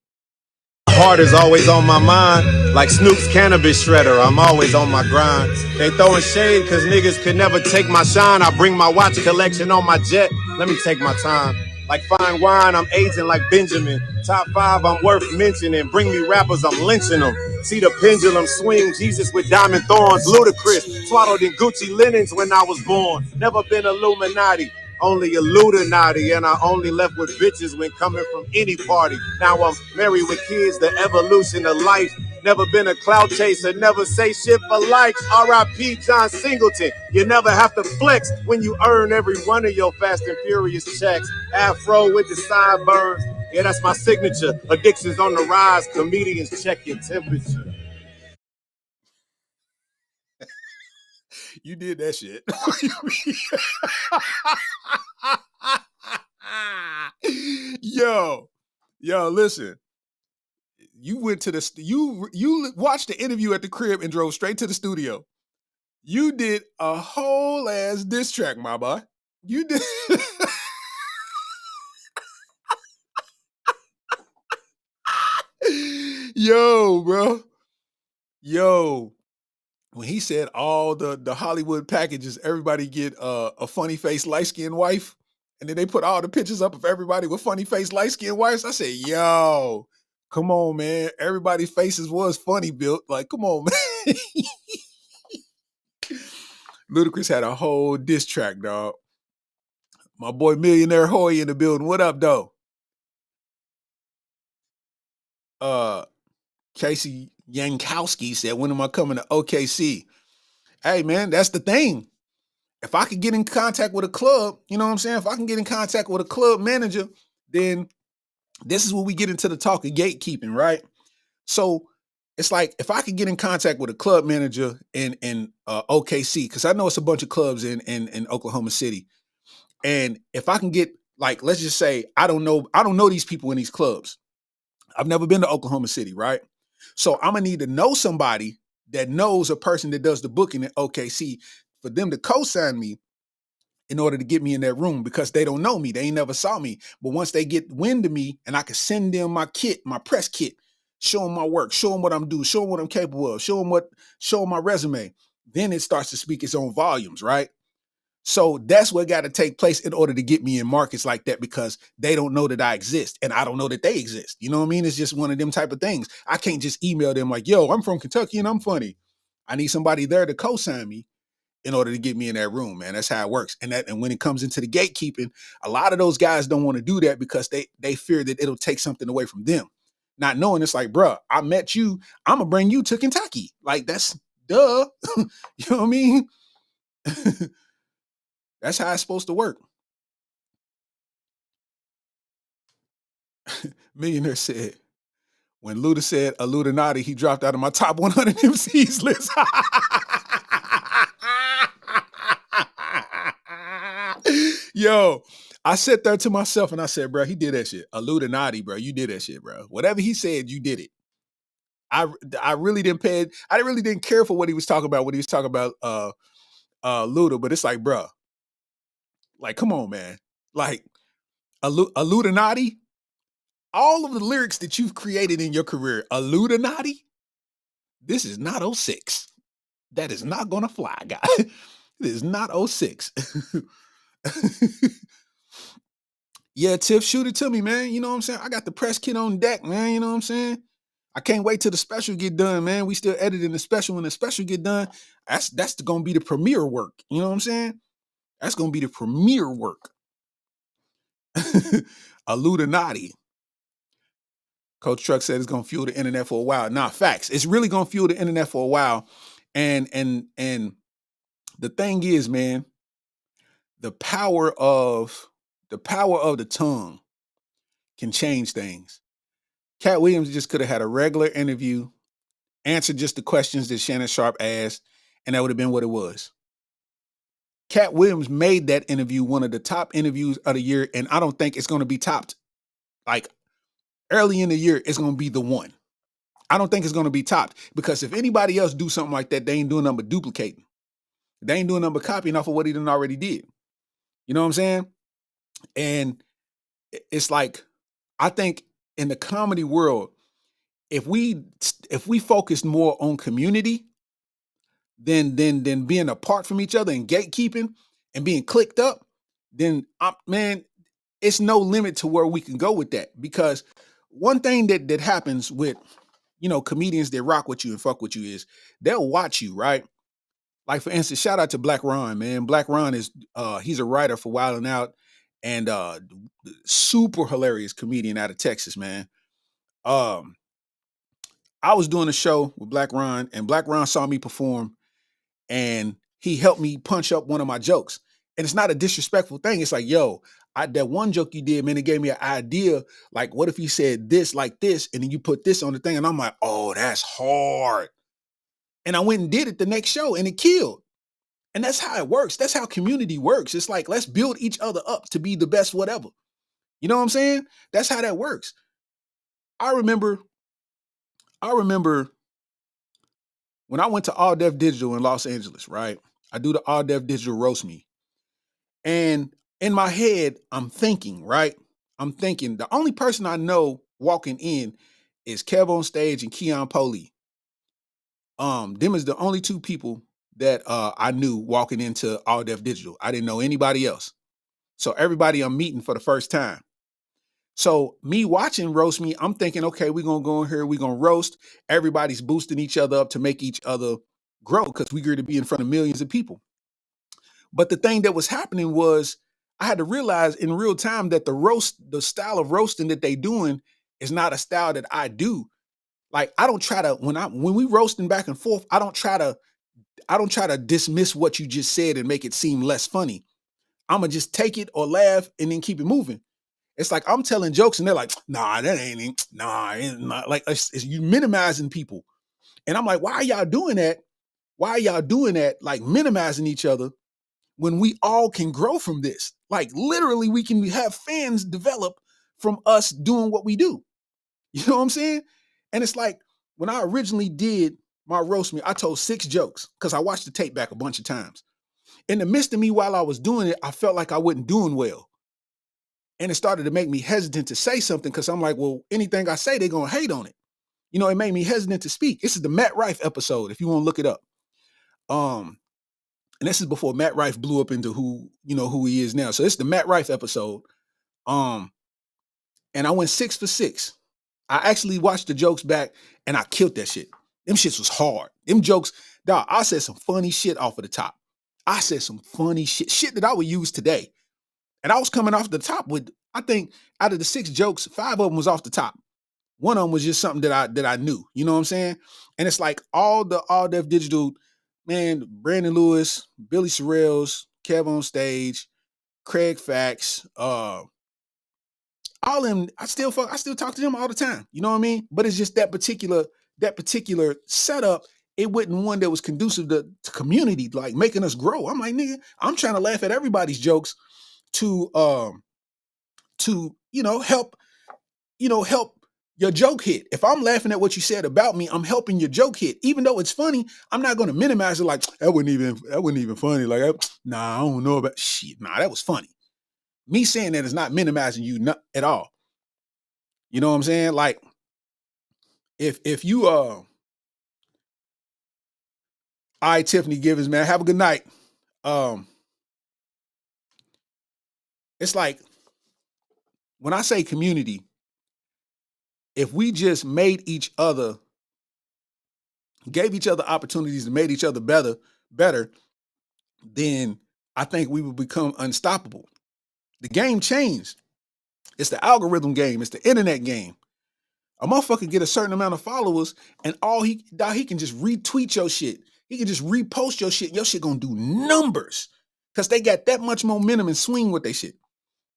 Heart is always on my mind, like Snoop's cannabis shredder. I'm always on my grind. They throwing shade cause niggas could never take my shine. I bring my watch collection on my jet. Let me take my time. Like fine wine, I'm aging like Benjamin. Top 5, I'm worth mentioning. Bring me rappers, I'm lynching them. See the pendulum swing, Jesus with diamond thorns. Ludacris, swaddled in Gucci linens when I was born. Never been Illuminati. Only Illuminati, and I only left with bitches when coming from any party. Now I'm married with kids, the evolution of life. Never been a clout chaser, never say shit for likes. R.I.P. John Singleton. You never have to flex when you earn every one of your Fast and Furious checks. Afro with the sideburns. Yeah, that's my signature. Addictions on the rise. Comedians check your temperature. You did that shit. Yo, listen. You went to the you watched the interview at the crib and drove straight to the studio. You did a whole ass diss track, my boy. You did. Yo, bro. Yo. When he said all the Hollywood packages, everybody get a funny face, light-skinned wife, and then they put all the pictures up of everybody with funny face, light-skinned wives. I said, yo, come on, man. Everybody's faces was funny built. Like, come on, man. Ludacris had a whole diss track, dog. My boy Millionaire Hoy in the building. What up, though? Casey Yankowski said, when am I coming to OKC? Hey, man, that's the thing. If I could get in contact with a club, you know what I'm saying? If I can get in contact with a club manager, then this is where we get into the talk of gatekeeping, right? So it's like, if I could get in contact with a club manager in OKC, because I know it's a bunch of clubs in Oklahoma City. And if I can get, like, let's just say, I don't know these people in these clubs. I've never been to Oklahoma City, right? So I'm gonna need to know somebody that knows a person that does the booking at OKC for them to co-sign me in order to get me in that room, because they don't know me. They ain't never saw me. But once they get wind of me and I can send them my kit, my press kit, show them my work, show them what I'm doing, show them what I'm capable of, show them my resume, then it starts to speak its own volumes, right? So that's what got to take place in order to get me in markets like that, because they don't know that I exist and I don't know that they exist. You know what I mean? It's just one of them type of things. I can't just email them like, yo, I'm from Kentucky and I'm funny. I need somebody there to co-sign me in order to get me in that room, man. That's how it works. And when it comes into the gatekeeping, a lot of those guys don't want to do that because they fear that it'll take something away from them. Not knowing it's like, bruh, I met you, I'm gonna bring you to Kentucky. Like, that's duh. You know what I mean? That's how it's supposed to work. Millionaire said, when Luda said Illuminati, he dropped out of my top 100 MCs list. Yo, I sat there to myself and I said, bro, he did that shit. Illuminati, bro, you did that shit, bro. Whatever he said, you did it. I really didn't I really didn't care for what he was talking about when he was talking about Luda, but it's like, bro, like, come on, man. Like, Illuminati, all of the lyrics that you've created in your career, Illuminati, this is not 06. That is not gonna fly, guy. This is not 06. Yeah, Tiff, shoot it to me, man. You know what I'm saying? I got the press kit on deck, man. You know what I'm saying? I can't wait till the special get done, man. We still editing the special. When the special get done, that's gonna be the premiere work. You know what I'm saying? That's gonna be the premiere work. Illuminati. Coach Truck said it's gonna fuel the internet for a while. Nah, facts. It's really gonna fuel the internet for a while. And the thing is, man, the power of the tongue can change things. Katt Williams just could have had a regular interview, answered just the questions that Shannon Sharp asked, and that would have been what it was. Katt Williams made that interview one of the top interviews of the year, and I don't think it's going to be topped. Like, early in the year, it's going to be the one. I don't think it's going to be topped, because if anybody else do something like that, they ain't doing nothing but duplicating. They ain't doing nothing but copying off of what he done already did. You know what I'm saying? And it's like, I think in the comedy world, if we focused more on community than being apart from each other and gatekeeping and being clicked up, then man, it's no limit to where we can go with that. Because one thing that happens with, you know, comedians that rock with you and fuck with you is they'll watch you, right? Like, for instance, shout out to Black Ron, man. Black Ron is he's a writer for Wild 'N Out and super hilarious comedian out of Texas, man. I was doing a show with Black Ron, and Black Ron saw me perform, and he helped me punch up one of my jokes. And it's not a disrespectful thing. It's like, yo, that one joke you did, man, it gave me an idea. Like, what if you said this like this, and then you put this on the thing? And I'm like, oh, that's hard. And I went and did it the next show, and it killed. And that's how it works. That's how community works. It's like, let's build each other up to be the best whatever. You know what I'm saying? That's how that works. I remember when I went to All Def Digital in Los Angeles, right? I do the All Def Digital Roast Me. And in my head, I'm thinking, right? I'm thinking the only person I know walking in is Kev on stage and Keon Poli. Them is the only two people that I knew walking into All Def Digital. I didn't know anybody else. So everybody I'm meeting for the first time. So me watching Roast Me, I'm thinking, okay, we're going to go in here, we're going to roast. Everybody's boosting each other up to make each other grow because we grew to be in front of millions of people. But the thing that was happening was I had to realize in real time that the style of roasting that they doing is not a style that I do. Like, I don't try to, when we roasting back and forth, I don't try to dismiss what you just said and make it seem less funny. I'm going to just take it or laugh and then keep it moving. It's like I'm telling jokes and they're like, nah, that ain't, nah, it's not. Like, it's you minimizing people. And I'm like, why are y'all doing that? Why are y'all doing that? Like, minimizing each other when we all can grow from this. Like, literally, we can have fans develop from us doing what we do. You know what I'm saying? And it's like, when I originally did my Roast Me, I told 6 jokes because I watched the tape back a bunch of times. In the midst of me while I was doing it, I felt like I wasn't doing well. And it started to make me hesitant to say something because I'm like, well, anything I say, they're going to hate on it. You know, it made me hesitant to speak. This is the Matt Rife episode, if you want to look it up. And this is before Matt Rife blew up into who he is now. So it's the Matt Rife episode. And I went 6 for 6. I actually watched the jokes back and I killed that shit. Them shits was hard. Them jokes, dog, I said some funny shit off of the top. I said some funny shit that I would use today. And I was coming off the top with, I think out of the 6 jokes, 5 of them was off the top. One of them was just something that I knew. You know what I'm saying? And it's like all Def Digital, man, Brandon Lewis, Billy Sorrells, Kev on stage, Craig Fax, all them, I still talk to them all the time. You know what I mean? But it's just that particular setup, it wasn't one that was conducive to community, like making us grow. I'm like, nigga, I'm trying to laugh at everybody's jokes to help your joke hit. If I'm laughing at what you said about me, I'm helping your joke hit. Even though it's funny, I'm not going to minimize it like that wasn't even funny. Like, I don't know about shit. Nah, that was funny. Me saying that is not minimizing you at all. You know what I'm saying? Like, if you all right, Tiffany Givens, man, have a good night. It's like when I say community, if we just gave each other opportunities and made each other better, then I think we would become unstoppable. The game changed. It's the algorithm game. It's the internet game. A motherfucker get a certain amount of followers and he can just retweet your shit. He can just repost your shit. Your shit gonna do numbers because they got that much momentum and swing with their shit.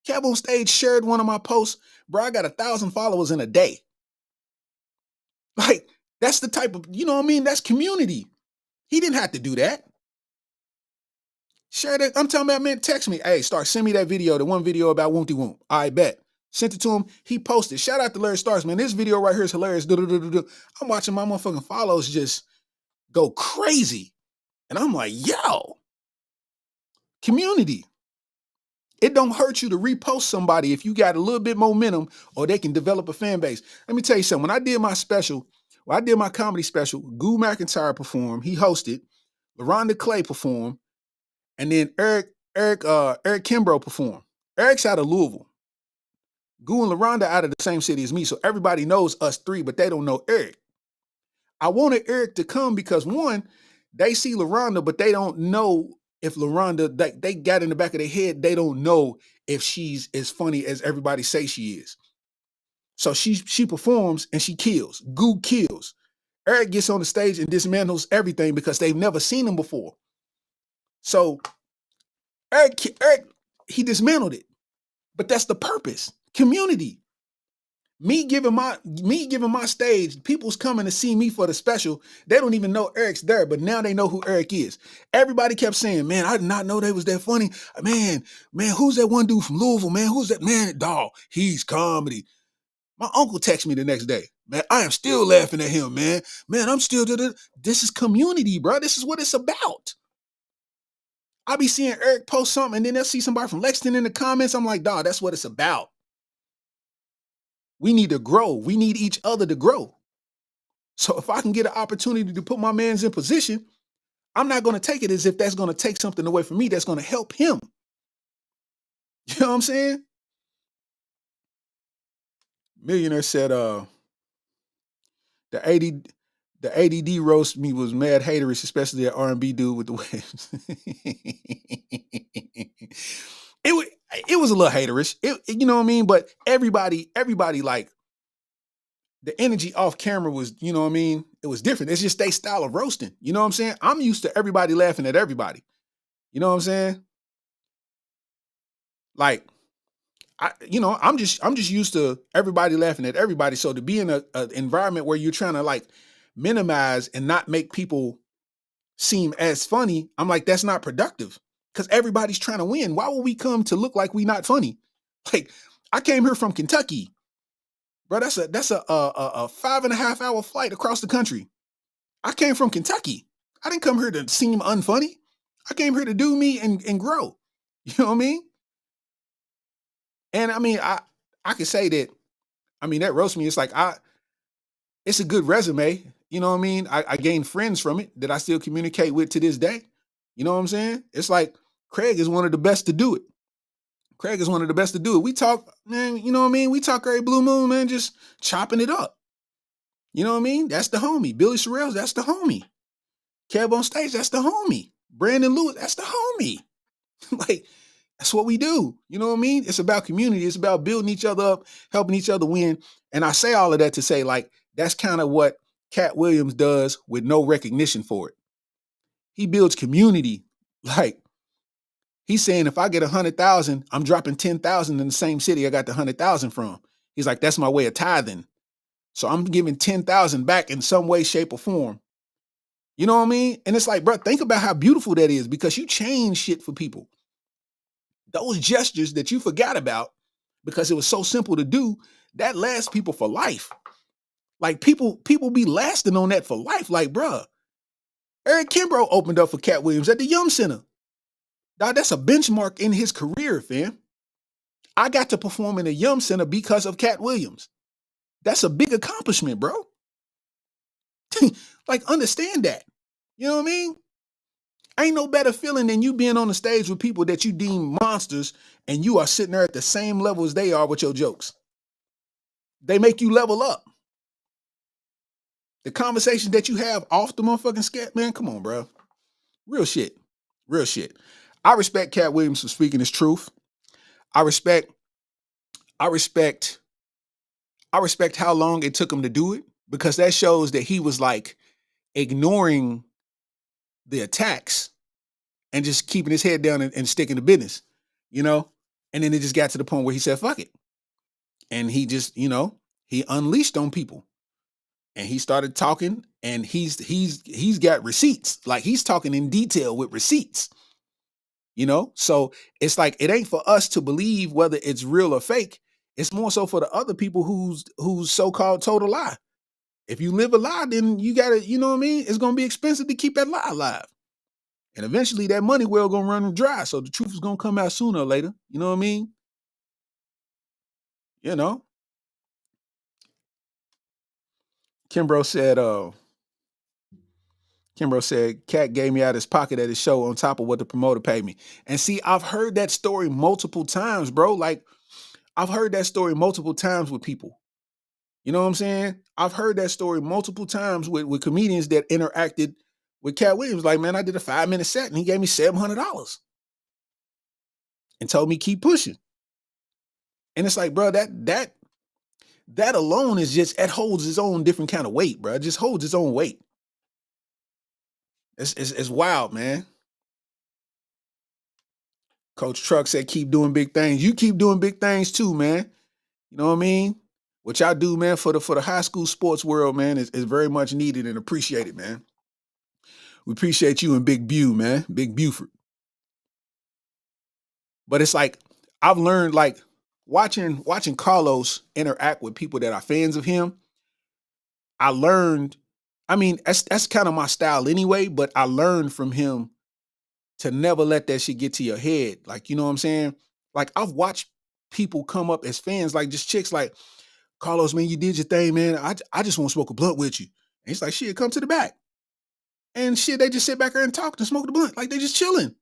Kev on stage shared one of my posts. Bro, I got 1,000 followers in a day. Like, that's the type of, you know what I mean? That's community. He didn't have to do that. Share that. I'm telling that man, text me. Hey, send me that video, the one video about Woonty Woon. I bet. Sent it to him. He posted. Shout out to Larry Stars, man. This video right here is hilarious. I'm watching my motherfucking follows just go crazy. And I'm like, yo, Community. It don't hurt you to repost somebody if you got a little bit momentum or they can develop a fan base. Let me tell you something. When I did my special, when I did my comedy special, Goo McIntyre performed. He hosted. LaRonda Clay performed. And then Eric Kimbrough performed. Eric's out of Louisville. Goo and LaRonda out of the same city as me. So everybody knows us three, but they don't know Eric. I wanted Eric to come because one, they see LaRonda, but they don't know if LaRonda, they got in the back of their head, they don't know if she's as funny as everybody say she is. So she performs and she kills. Goo kills. Eric gets on the stage and dismantles everything because they've never seen him before. So Eric, he dismantled it. But that's the purpose. Community. Me giving my stage, people's coming to see me for the special. They don't even know Eric's there, but now they know who Eric is. Everybody kept saying, man, I did not know they was that funny. Man, who's that one dude from Louisville, man? Who's that? Man, dog, he's comedy. My uncle texted me the next day. Man, I am still laughing at him, man. Man, I'm still, this is community, bro. This is what it's about. I be seeing Eric post something and then they'll see somebody from Lexington in the comments. I'm like, dog, that's what it's about. We need to grow. We need each other to grow. So if I can get an opportunity to put my mans in position, I'm not going to take it as if that's going to take something away from me that's going to help him. You know what I'm saying? Millionaire said, the ADD roast me was mad haterish, especially that R&B dude with the waves. It was a little haterish. You know what I mean? But everybody like the energy off camera was, you know what I mean? It was different. It's just their style of roasting. You know what I'm saying? I'm used to everybody laughing at everybody. You know what I'm saying? Like, I'm just used to everybody laughing at everybody. So to be in an environment where you're trying to like minimize and not make people seem as funny, I'm like, that's not productive because everybody's trying to win. Why would we come to look like we not funny? Like, I came here from Kentucky, bro. That's a 5.5 hour flight across the country. I came from Kentucky. I didn't come here to seem unfunny. I came here to do me and grow. You know what I mean? And I mean, I could say that, I mean, that roast me, it's like, it's a good resume. You know what I mean? I gained friends from it that I still communicate with to this day. You know what I'm saying? It's like, Craig is one of the best to do it. We talk, man, you know what I mean? We talk every blue moon, man, just chopping it up. You know what I mean? That's the homie. Billy Sorrells, that's the homie. Kev on stage, that's the homie. Brandon Lewis, that's the homie. Like, that's what we do. You know what I mean? It's about community. It's about building each other up, helping each other win. And I say all of that to say, like, that's kind of what Katt Williams does with no recognition for it. He builds community. Like, he's saying, if I get 100,000, I'm dropping 10,000 in the same city I got the 100,000 from. He's like, that's my way of tithing. So I'm giving 10,000 back in some way, shape, or form. You know what I mean? And it's like, bro, think about how beautiful that is because you change shit for people. Those gestures that you forgot about because it was so simple to do, that lasts people for life. Like people be lasting on that for life. Like, bruh, Eric Kimbrough opened up for Katt Williams at the Yum Center. Dog, that's a benchmark in his career, fam. I got to perform in the Yum Center because of Katt Williams. That's a big accomplishment, bro. Like, understand that. You know what I mean? Ain't no better feeling than you being on the stage with people that you deem monsters and you are sitting there at the same level as they are with your jokes. They make you level up. The conversations that you have off the motherfucking scat, man, come on, bro. Real shit. I respect Katt Williams for speaking his truth. I respect how long it took him to do it because that shows that he was like ignoring the attacks and just keeping his head down and sticking to business, you know? And then it just got to the point where he said, fuck it. And he just, you know, he unleashed on people and he started talking and he's got receipts. Like he's talking in detail with receipts, you know? So it's like, it ain't for us to believe whether it's real or fake. It's more so for the other people who's so-called told a lie. If you live a lie, then you gotta, you know what I mean? It's gonna be expensive to keep that lie alive. And eventually that money well gonna run dry. So the truth is gonna come out sooner or later. You know what I mean? You know. Kimbro said, Katt gave me out his pocket at his show on top of what the promoter paid me. And see, I've heard that story multiple times, bro. Like, I've heard that story multiple times with people. You know what I'm saying? I've heard that story multiple times with comedians that interacted with Katt Williams. Like, man, I did a 5-minute set and he gave me $700 and told me keep pushing. And it's like, bro, that alone is just, it holds its own different kind of weight, bro. It just holds its own weight. It's wild, man. Coach Truck said, keep doing big things. You keep doing big things too, man. You know what I mean? What y'all do, man, for the high school sports world, man, is very much needed and appreciated, man. We appreciate you and Big Bew, man. Big Buford. But it's like, I've learned, like, watching Carlos interact with people that are fans of him, I learned, I mean, that's kind of my style anyway, but I learned from him to never let that shit get to your head. Like, you know what I'm saying? Like, I've watched people come up as fans, like just chicks like, Carlos, man, you did your thing, man. I just want to smoke a blunt with you. And he's like, shit, come to the back. And shit, they just sit back there and talk and smoke the blunt. Like, they just chilling.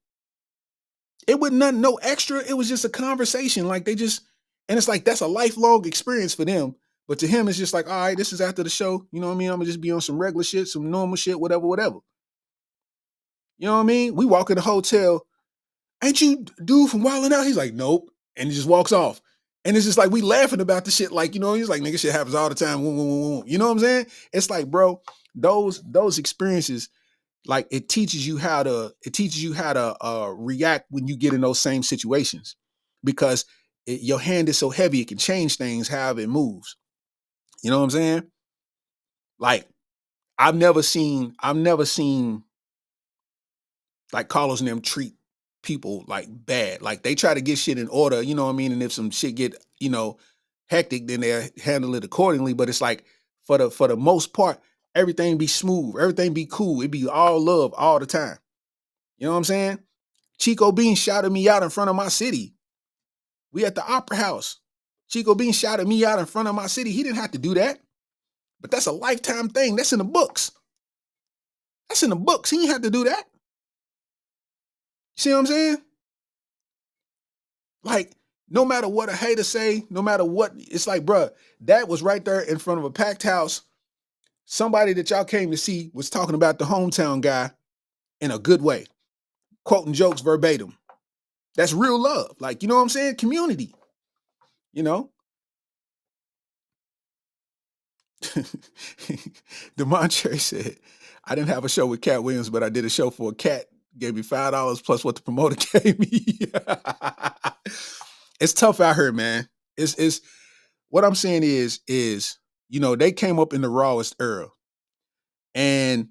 It wasn't nothing, no extra. It was just a conversation. Like, they just, and it's like, that's a lifelong experience for them. But to him, it's just like, all right, this is after the show. You know what I mean? I'm going to just be on some regular shit, some normal shit, whatever. You know what I mean? We walk in the hotel. Ain't you dude from Wildin' Out? He's like, nope. And he just walks off. And it's just like, we laughing about the shit. Like, you know, he's like, nigga, shit happens all the time. You know what I'm saying? It's like, bro, those experiences, like, it teaches you how to react when you get in those same situations, because your hand is so heavy, it can change things however it moves. You know what I'm saying? Like, I've never seen like Carlos and them treat people like bad. Like, they try to get shit in order, you know what I mean? And if some shit get, you know, hectic, then they handle it accordingly. But it's like, for the most part, everything be smooth, everything be cool. It be all love all the time. You know what I'm saying? Chico Bean shouted me out in front of my city. We at the Opera House. Chico Bean shouted me out in front of my city. He didn't have to do that. But that's a lifetime thing. That's in the books. That's in the books. He didn't have to do that. See what I'm saying? Like, no matter what a hater say, no matter what, it's like, bruh, that was right there in front of a packed house. Somebody that y'all came to see was talking about the hometown guy in a good way, quoting jokes verbatim. That's real love. Like, you know what I'm saying? Community, you know? DeMontre said, I didn't have a show with Katt Williams, but I did a show for a cat. Gave me $5 plus what the promoter gave me. It's tough out here, man. It's what I'm saying is, you know, they came up in the rawest era. And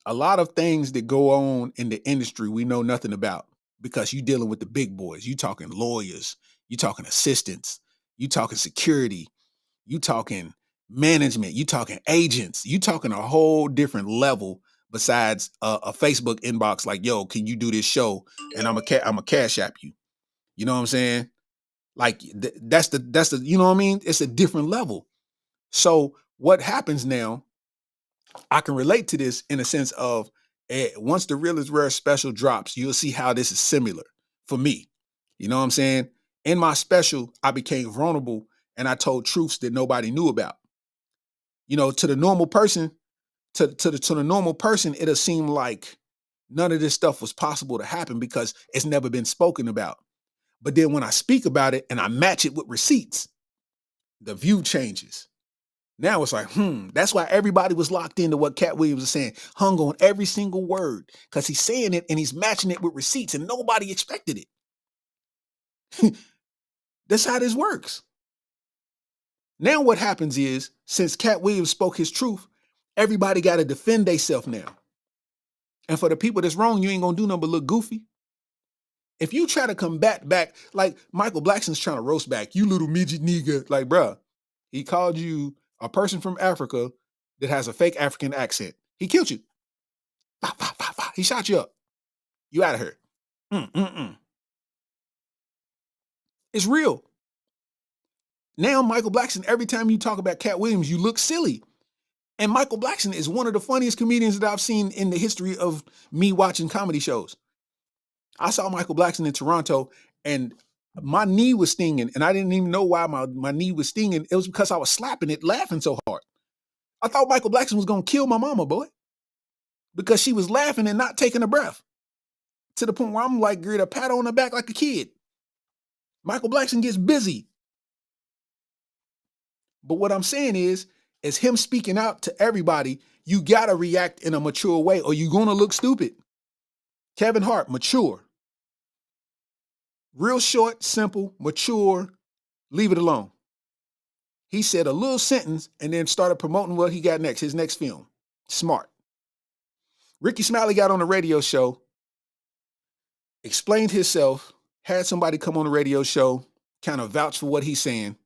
a lot of things that go on in the industry we know nothing about, because you dealing with the big boys. You talking lawyers, you talking assistants, you talking security, you talking management, you talking agents, you talking a whole different level besides a Facebook inbox like, yo, can you do this show? And I'm a cash app you. You know what I'm saying? Like, that's the, you know what I mean? It's a different level. So what happens now, I can relate to this in a sense of, once the Real is Rare special drops, you'll see how this is similar for me. You know what I'm saying? In my special, I became vulnerable and I told truths that nobody knew about. You know, to the normal person, to the normal person, it'll seem like none of this stuff was possible to happen because it's never been spoken about. But then when I speak about it and I match it with receipts, the view changes. Now it's like, that's why everybody was locked into what Katt Williams was saying, hung on every single word, because he's saying it and he's matching it with receipts and nobody expected it. That's how this works. Now what happens is, since Katt Williams spoke his truth, everybody got to defend themselves now. And for the people that's wrong, you ain't going to do nothing but look goofy. If you try to combat back, like Michael Blackson's trying to roast back, you little midget nigga, like, bruh, he called you a person from Africa that has a fake African accent. He killed you. He shot you up. You out of here. It's real. Now, Michael Blackson, every time you talk about Katt Williams, you look silly. And Michael Blackson is one of the funniest comedians that I've seen in the history of me watching comedy shows. I saw Michael Blackson in Toronto, and my knee was stinging, and I didn't even know why my knee was stinging. It was because I was slapping it, laughing so hard. I thought Michael Blackson was going to kill my mama, boy, because she was laughing and not taking a breath, to the point where I'm like, get a pat on the back like a kid. Michael Blackson gets busy. But what I'm saying is him speaking out to everybody, you got to react in a mature way or you're going to look stupid. Kevin Hart, mature. Real short, simple, mature, leave it alone. He said a little sentence and then started promoting what he got next, his next film. Smart. Ricky Smiley got on a radio show, explained himself, had somebody come on the radio show, kind of vouch for what he's saying,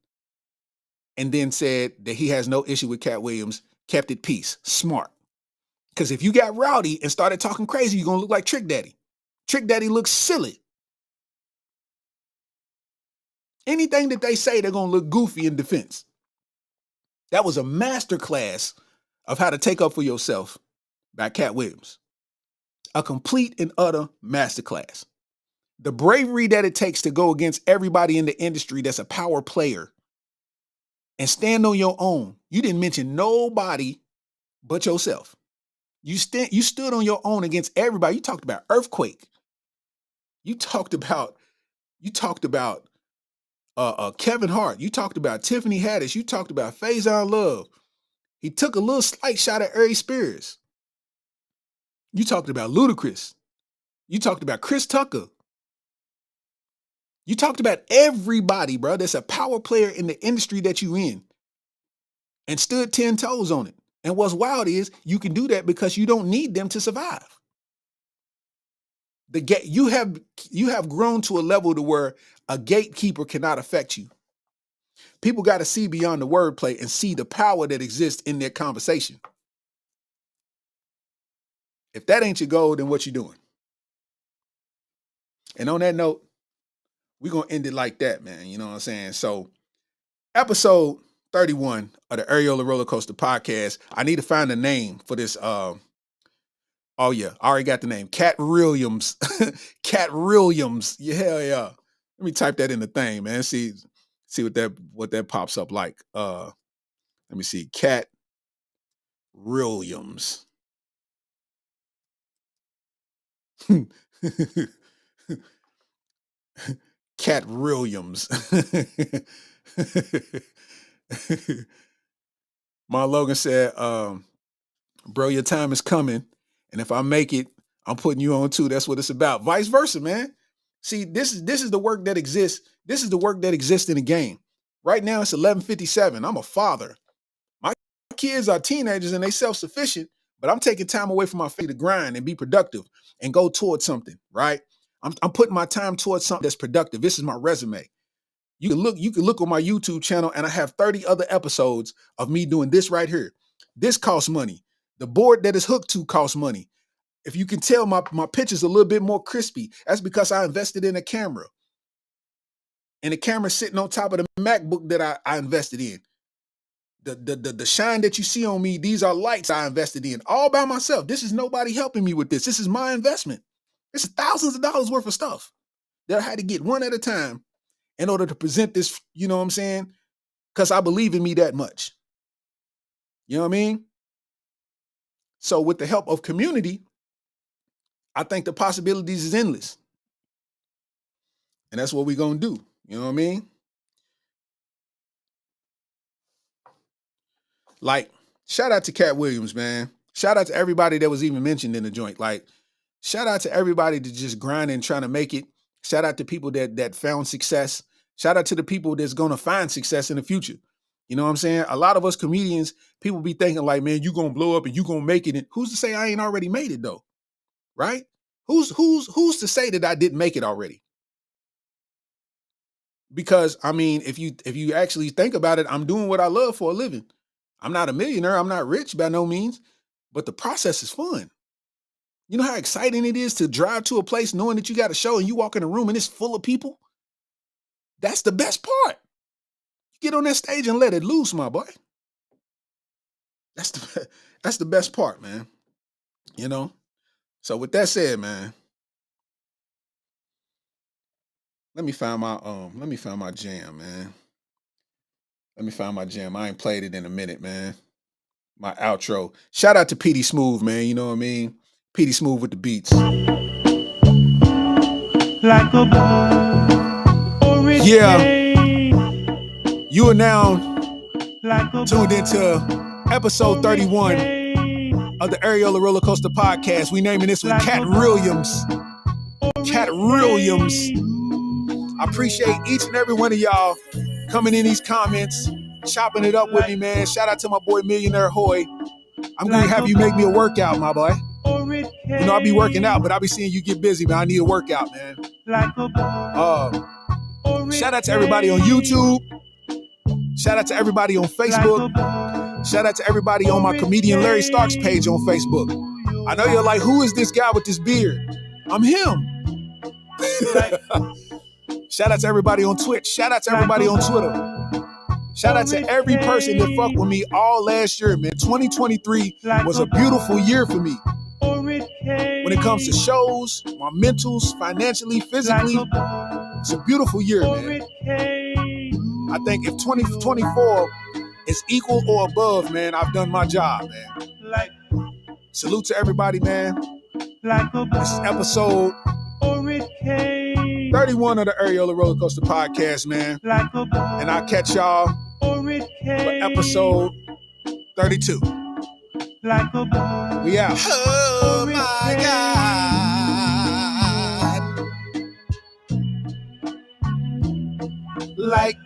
and then said that he has no issue with Katt Williams, kept it peace. Smart. Because if you got rowdy and started talking crazy, you're going to look like Trick Daddy. Trick Daddy looks silly. Anything that they say, they're going to look goofy in defense. That was a masterclass of how to take up for yourself by Katt Williams. A complete and utter masterclass. The bravery that it takes to go against everybody in the industry that's a power player and stand on your own. You didn't mention nobody but yourself. You stood on your own against everybody. You talked about Earthquake. You talked about Kevin Hart. You talked about Tiffany Haddish. You talked about Faison Love. He took a little slight shot at Ari Spears. You talked about Ludacris. You talked about Chris Tucker. You talked about everybody, bro, that's a power player in the industry that you in and stood 10 toes on it. And what's wild is you can do that because you don't need them to survive. You have grown to a level to where a gatekeeper cannot affect you. People got to see beyond the wordplay and see the power that exists in their conversation. If that ain't your goal, then what you doing? And on that note, we're going to end it like that, man. You know what I'm saying? So, episode 31 of the Areola Rollercoaster podcast. I need to find a name for this. Oh, yeah. I already got the name. Katt Williams. Katt Williams. Yeah, hell yeah. Let me type that in the thing, man. See what that pops up like. Let me see. Katt Williams. Katt Williams. My Logan said, bro, your time is coming. And if I make it, I'm putting you on too. That's what it's about. Vice versa, man. See, this is the work that exists. This is the work that exists in the game. Right now, it's 11:57. I'm a father. My kids are teenagers and they self-sufficient, but I'm taking time away from my family to grind and be productive and go towards something, right? I'm putting my time towards something that's productive. This is my resume. You can look on my YouTube channel and I have 30 other episodes of me doing this right here. This costs money. The board that is hooked to costs money. If you can tell, my picture's a little bit more crispy. That's because I invested in a camera. And the camera's sitting on top of the MacBook that I invested in. The shine that you see on me, these are lights I invested in all by myself. This is nobody helping me with this. This is my investment. This is thousands of dollars worth of stuff that I had to get one at a time in order to present this, you know what I'm saying? Because I believe in me that much. You know what I mean? So with the help of community, I think the possibilities is endless. And that's what we're going to do. You know what I mean? Like, shout out to Katt Williams, man. Shout out to everybody that was even mentioned in the joint. Like, shout out to everybody that just grinding, trying to make it. Shout out to people that found success. Shout out to the people that's going to find success in the future. You know what I'm saying? A lot of us comedians, people be thinking like, man, you going to blow up and you going to make it. And who's to say I ain't already made it though? Right? Who's to say that I didn't make it already? Because I mean, if you actually think about it, I'm doing what I love for a living. I'm not a millionaire. I'm not rich by no means, but the process is fun. You know how exciting it is to drive to a place knowing that you got a show and you walk in a room and it's full of people? That's the best part. You get on that stage and let it loose, my boy. That's the best part, man. You know? So with that said, man, let me find my jam, man. Let me find my jam. I ain't played it in a minute, man. My outro. Shout out to PD Smooth, man. You know what I mean? PD Smooth with the beats. Like a Yeah. You are now tuned into episode 31 of the Areola Rollercoaster podcast. We naming this one Katt Williams. Katt Williams. I appreciate each and every one of y'all coming in these comments, chopping it up with me, man. Shout out to my boy Millionaire Hoy. I'm going to have you make me a workout, my boy. You know, I be working out, but I be seeing you get busy, man. I need a workout, man. Shout out to everybody on YouTube. Shout out to everybody on Facebook. Shout out to everybody on my comedian Larry Starks page on Facebook. I know you're like, who is this guy with this beard? I'm him. Shout out to everybody on Twitch. Shout out to everybody on Twitter. Shout out to every person that fucked with me all last year, man. 2023 was a beautiful year for me. When it comes to shows, my mentals, financially, physically, it's a beautiful year, man. I think if 2024 is equal or above, man, I've done my job, man. Salute to everybody, man. This is episode 31 of the Areola Rollercoaster podcast, man. And I'll catch y'all for episode 32. We out. Oh my God. Like